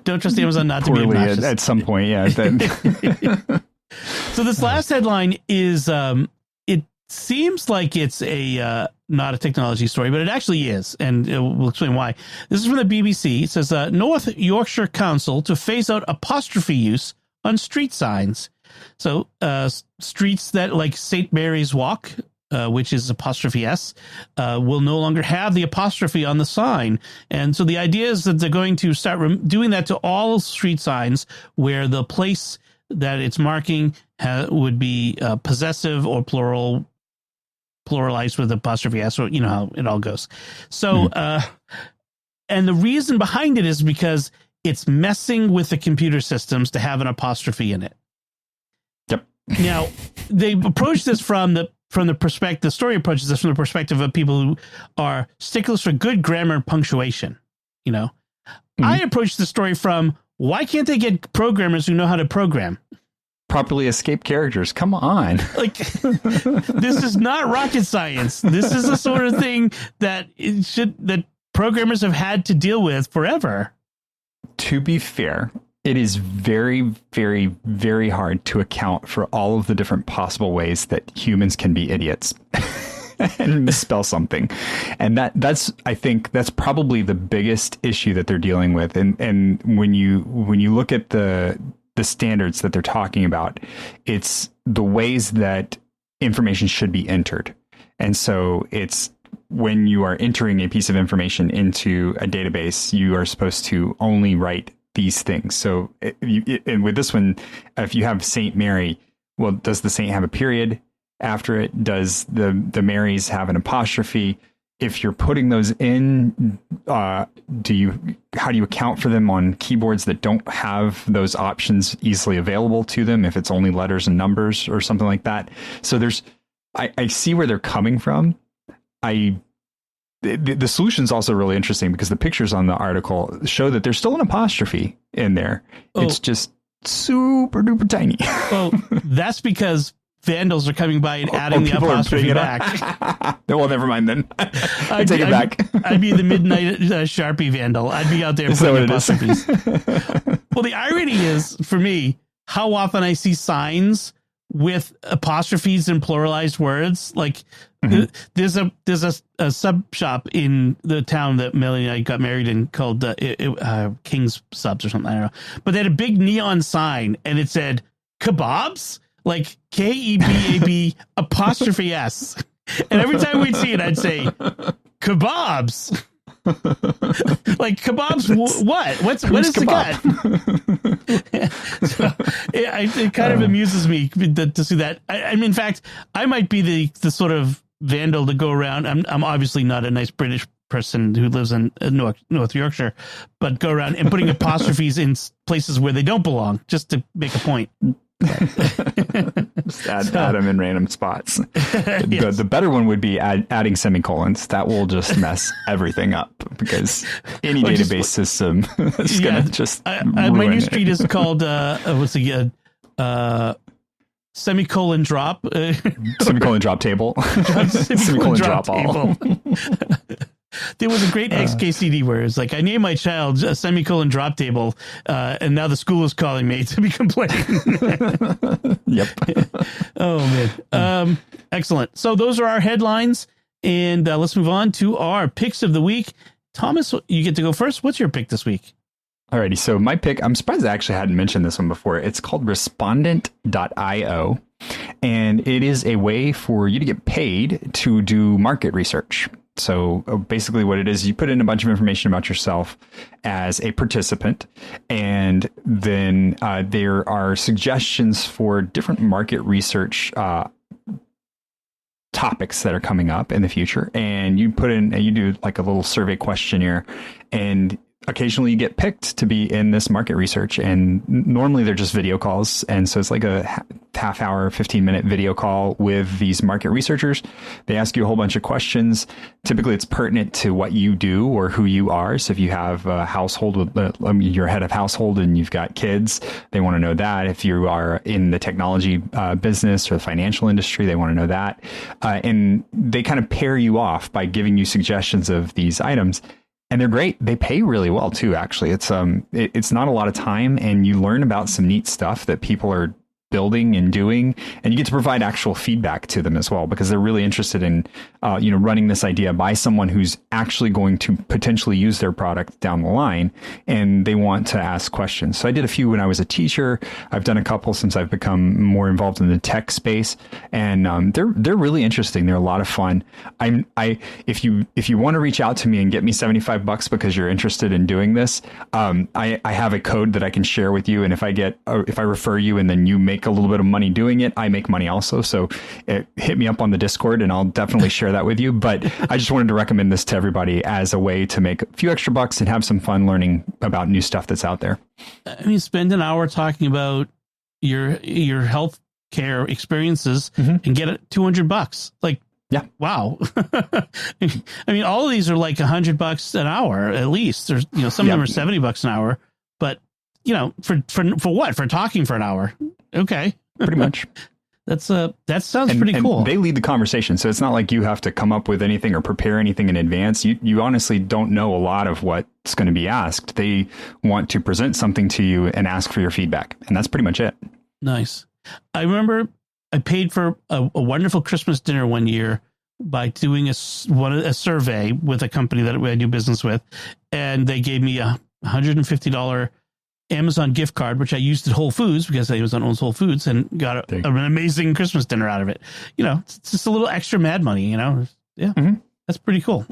Don't trust Amazon not to be obnoxious at some point. Yeah. So this last headline is it seems like it's a not a technology story, but it actually is, and we'll explain why. This is from the BBC. It says North Yorkshire Council to phase out apostrophe use on street signs. So streets that like St. Mary's Walk, which is apostrophe S, will no longer have the apostrophe on the sign. And so the idea is that they're going to start doing that to all street signs where the place that it's marking would be possessive or pluralized with apostrophe S, or how it all goes. So And the reason behind it is because it's messing with the computer systems to have an apostrophe in it. Yep. Now, they approach this from the perspective, the story approaches this from the perspective of people who are sticklers for good grammar and punctuation. You know, I approach the story from, why can't they get programmers who know how to program? Properly escape characters. Come on. Like, this is not rocket science. This is the sort of thing that programmers have had to deal with forever. To be fair, it is very, very, very hard to account for all of the different possible ways that humans can be idiots and misspell something. And I think that's probably the biggest issue that they're dealing with. And when you look at the standards that they're talking about, it's the ways that information should be entered. And so it's, when you are entering a piece of information into a database, you are supposed to only write these things. So and with this one, if you have Saint Mary, well, does the saint have a period after it? Does the Marys have an apostrophe? If you're putting those in, how do you account for them on keyboards that don't have those options easily available to them, if it's only letters and numbers or something like that? So I see where they're coming from. The solution is also really interesting because the pictures on the article show that there's still an apostrophe in there. Oh. It's just super duper tiny. Well, that's because vandals are coming by and adding the apostrophe back. Well, never mind then. I take it back. I'd be the midnight Sharpie vandal. I'd be out there putting apostrophes. Well, the irony is, for me, how often I see signs with apostrophes and pluralized words. Like, there's a sub shop in the town that Melanie and I got married in called King's Subs or something. I don't know. But they had a big neon sign and it said kebabs, like KEBAB apostrophe S. And every time we'd see it, I'd say kebabs. Like, kebabs, what? What is kebab? The gut? So, it kind of amuses me to see that. I mean, in fact, I might be the sort of vandal to go around. I'm obviously not a nice British person who lives in North Yorkshire, but go around and putting apostrophes in places where they don't belong, just to make a point. Just add them in random spots. Yes. The better one would be adding semicolons. That will just mess everything up, because any database system is going to just my new street is called semicolon drop. Semicolon drop table. Semicolon drop all. There was a great XKCD where it's like, I named my child a semicolon drop table, and now the school is calling me to be complaining. Yep. Oh, man. Excellent. So those are our headlines, and let's move on to our picks of the week. Thomas, you get to go first. What's your pick this week? Alrighty. So my pick, I'm surprised I actually hadn't mentioned this one before. It's called respondent.io, and it is a way for you to get paid to do market research. So basically what it is, you put in a bunch of information about yourself as a participant, and then there are suggestions for different market research topics that are coming up in the future. And you do like a little survey questionnaire, and occasionally you get picked to be in this market research. And normally they're just video calls. And so it's like a half hour, 15-minute video call with these market researchers. They ask you a whole bunch of questions. Typically it's pertinent to what you do or who you are. So if you have a household with you're head of household and you've got kids, they want to know that. If you are in the technology business or the financial industry, they want to know that. And they kind of pair you off by giving you suggestions of these items. And they're great. They pay really well too, actually. It's not a lot of time, and you learn about some neat stuff that people are building and doing, and you get to provide actual feedback to them as well, because they're really interested in running this idea by someone who's actually going to potentially use their product down the line, and they want to ask questions. So I did a few when I was a teacher. I've done a couple since I've become more involved in the tech space, and they're really interesting. They're a lot of fun. If you want to reach out to me and get me $75 because you're interested in doing this, I have a code that I can share with you, and if I refer you and then you make make a little bit of money doing it. I make money also. So hit me up on the Discord and I'll definitely share that with you. But I just wanted to recommend this to everybody as a way to make a few extra bucks and have some fun learning about new stuff that's out there. I mean, spend an hour talking about your health care experiences and get it $200. Like, yeah, wow. I mean, all of these are like $100 an hour at least. There's, some of them are $70 an hour, but for what? For talking for an hour. Okay. Pretty much. That sounds pretty cool. They lead the conversation. So it's not like you have to come up with anything or prepare anything in advance. You honestly don't know a lot of what's going to be asked. They want to present something to you and ask for your feedback. And that's pretty much it. Nice. I remember I paid for a wonderful Christmas dinner one year by doing a survey with a company that I do business with. And they gave me a $150 Amazon gift card, which I used at Whole Foods because Amazon owns Whole Foods, and got an amazing Christmas dinner out of it. It's just a little extra mad money, Yeah, That's pretty cool.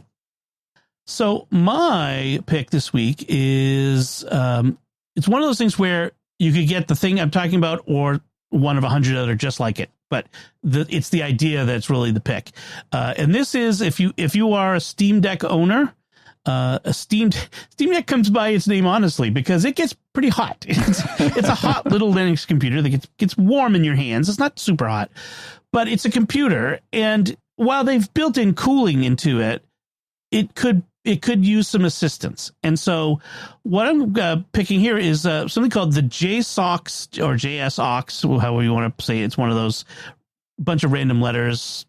So my pick this week is, it's one of those things where you could get the thing I'm talking about or one of 100 other just like it, but it's the idea that's really the pick. And this is, if you are a Steam Deck owner, a Steam Deck comes by its name honestly because it gets pretty hot. It's a hot little Linux computer that gets warm in your hands. It's not super hot, but it's a computer. And while they've built in cooling into it, it could use some assistance. And so what I'm picking here is something called the JSOX or JSOX, however you want to say it. It's one of those bunch of random letters,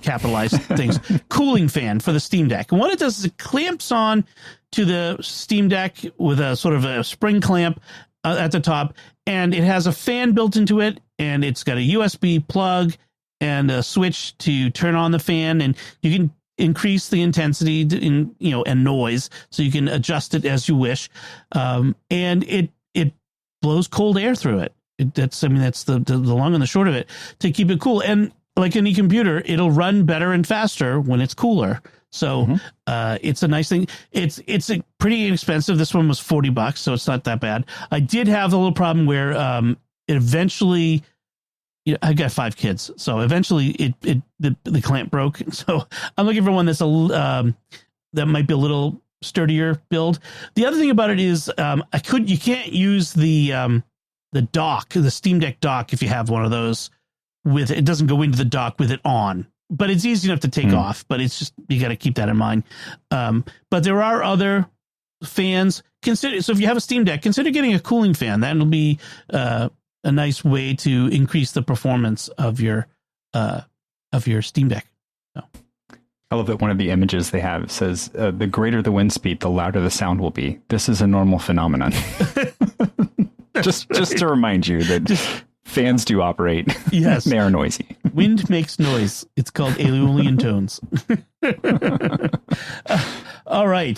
capitalized things, cooling fan for the Steam Deck. And what it does is it clamps on to the Steam Deck with a sort of a spring clamp at the top, and it has a fan built into it, and it's got a USB plug and a switch to turn on the fan, and you can increase the intensity and noise, so you can adjust it as you wish. And it blows cold air through it. That's the long and the short of it, to keep it cool. And like any computer, it'll run better and faster when it's cooler. So it's a nice thing. It's pretty inexpensive. This one was $40, so it's not that bad. I did have a little problem where it eventually, I got 5 kids, so eventually the clamp broke. So I'm looking for one that's that might be a little sturdier build. The other thing about it is you can't use the dock, the Steam Deck dock, if you have one of those. It doesn't go into the dock with it on, but it's easy enough to take off. But it's just, you got to keep that in mind. But there are other fans. So if you have a Steam Deck, consider getting a cooling fan. That'll be a nice way to increase the performance of your Steam Deck. So. I love that one of the images they have says, the greater the wind speed, the louder the sound will be. This is a normal phenomenon. just to remind you that fans do operate. Yes. They are noisy. Wind makes noise. It's called Aeolian tones. All right.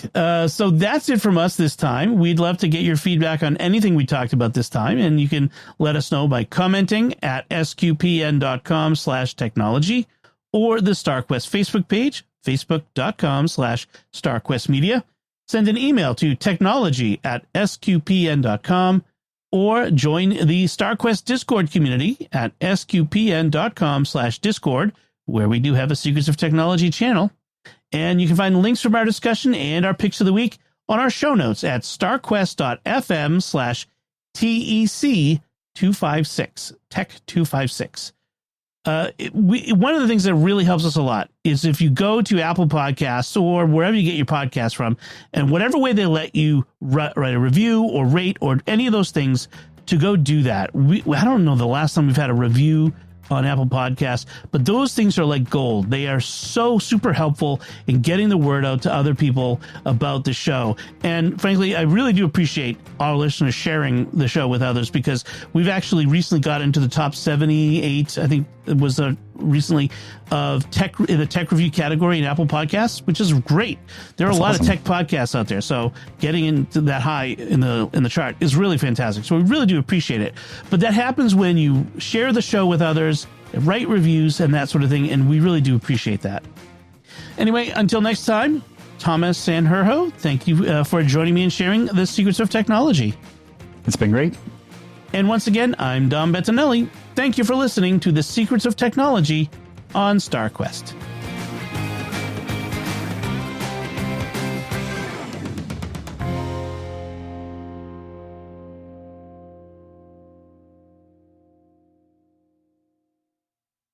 So that's it from us this time. We'd love to get your feedback on anything we talked about this time. And you can let us know by commenting at sqpn.com/technology or the StarQuest Facebook page, facebook.com/StarQuestMedia. Send an email to technology@sqpn.com. or join the StarQuest Discord community at sqpn.com/Discord, where we do have a Secrets of Technology channel. And you can find links from our discussion and our picks of the week on our show notes at starquest.fm/TEC256, Tech256. One of the things that really helps us a lot is if you go to Apple Podcasts or wherever you get your podcast from, and whatever way they let you write a review or rate or any of those things, to go do that. I don't know the last time we've had a review on Apple Podcasts, but those things are like gold. They are so super helpful in getting the word out to other people about the show. And frankly, I really do appreciate our listeners sharing the show with others, because we've actually recently got into the top 78, I think it was recently, of in the tech review category in Apple Podcasts, which is great. There are a lot of tech podcasts out there, so getting into that high in the chart is really fantastic. So we really do appreciate it. But that happens when you share the show with others, write reviews, and that sort of thing, and we really do appreciate that. Anyway, until next time, Thomas Sanjurjo, thank you for joining me and sharing the secrets of technology. It's been great. And once again, I'm Dom Bettinelli. Thank you for listening to The Secrets of Technology on StarQuest.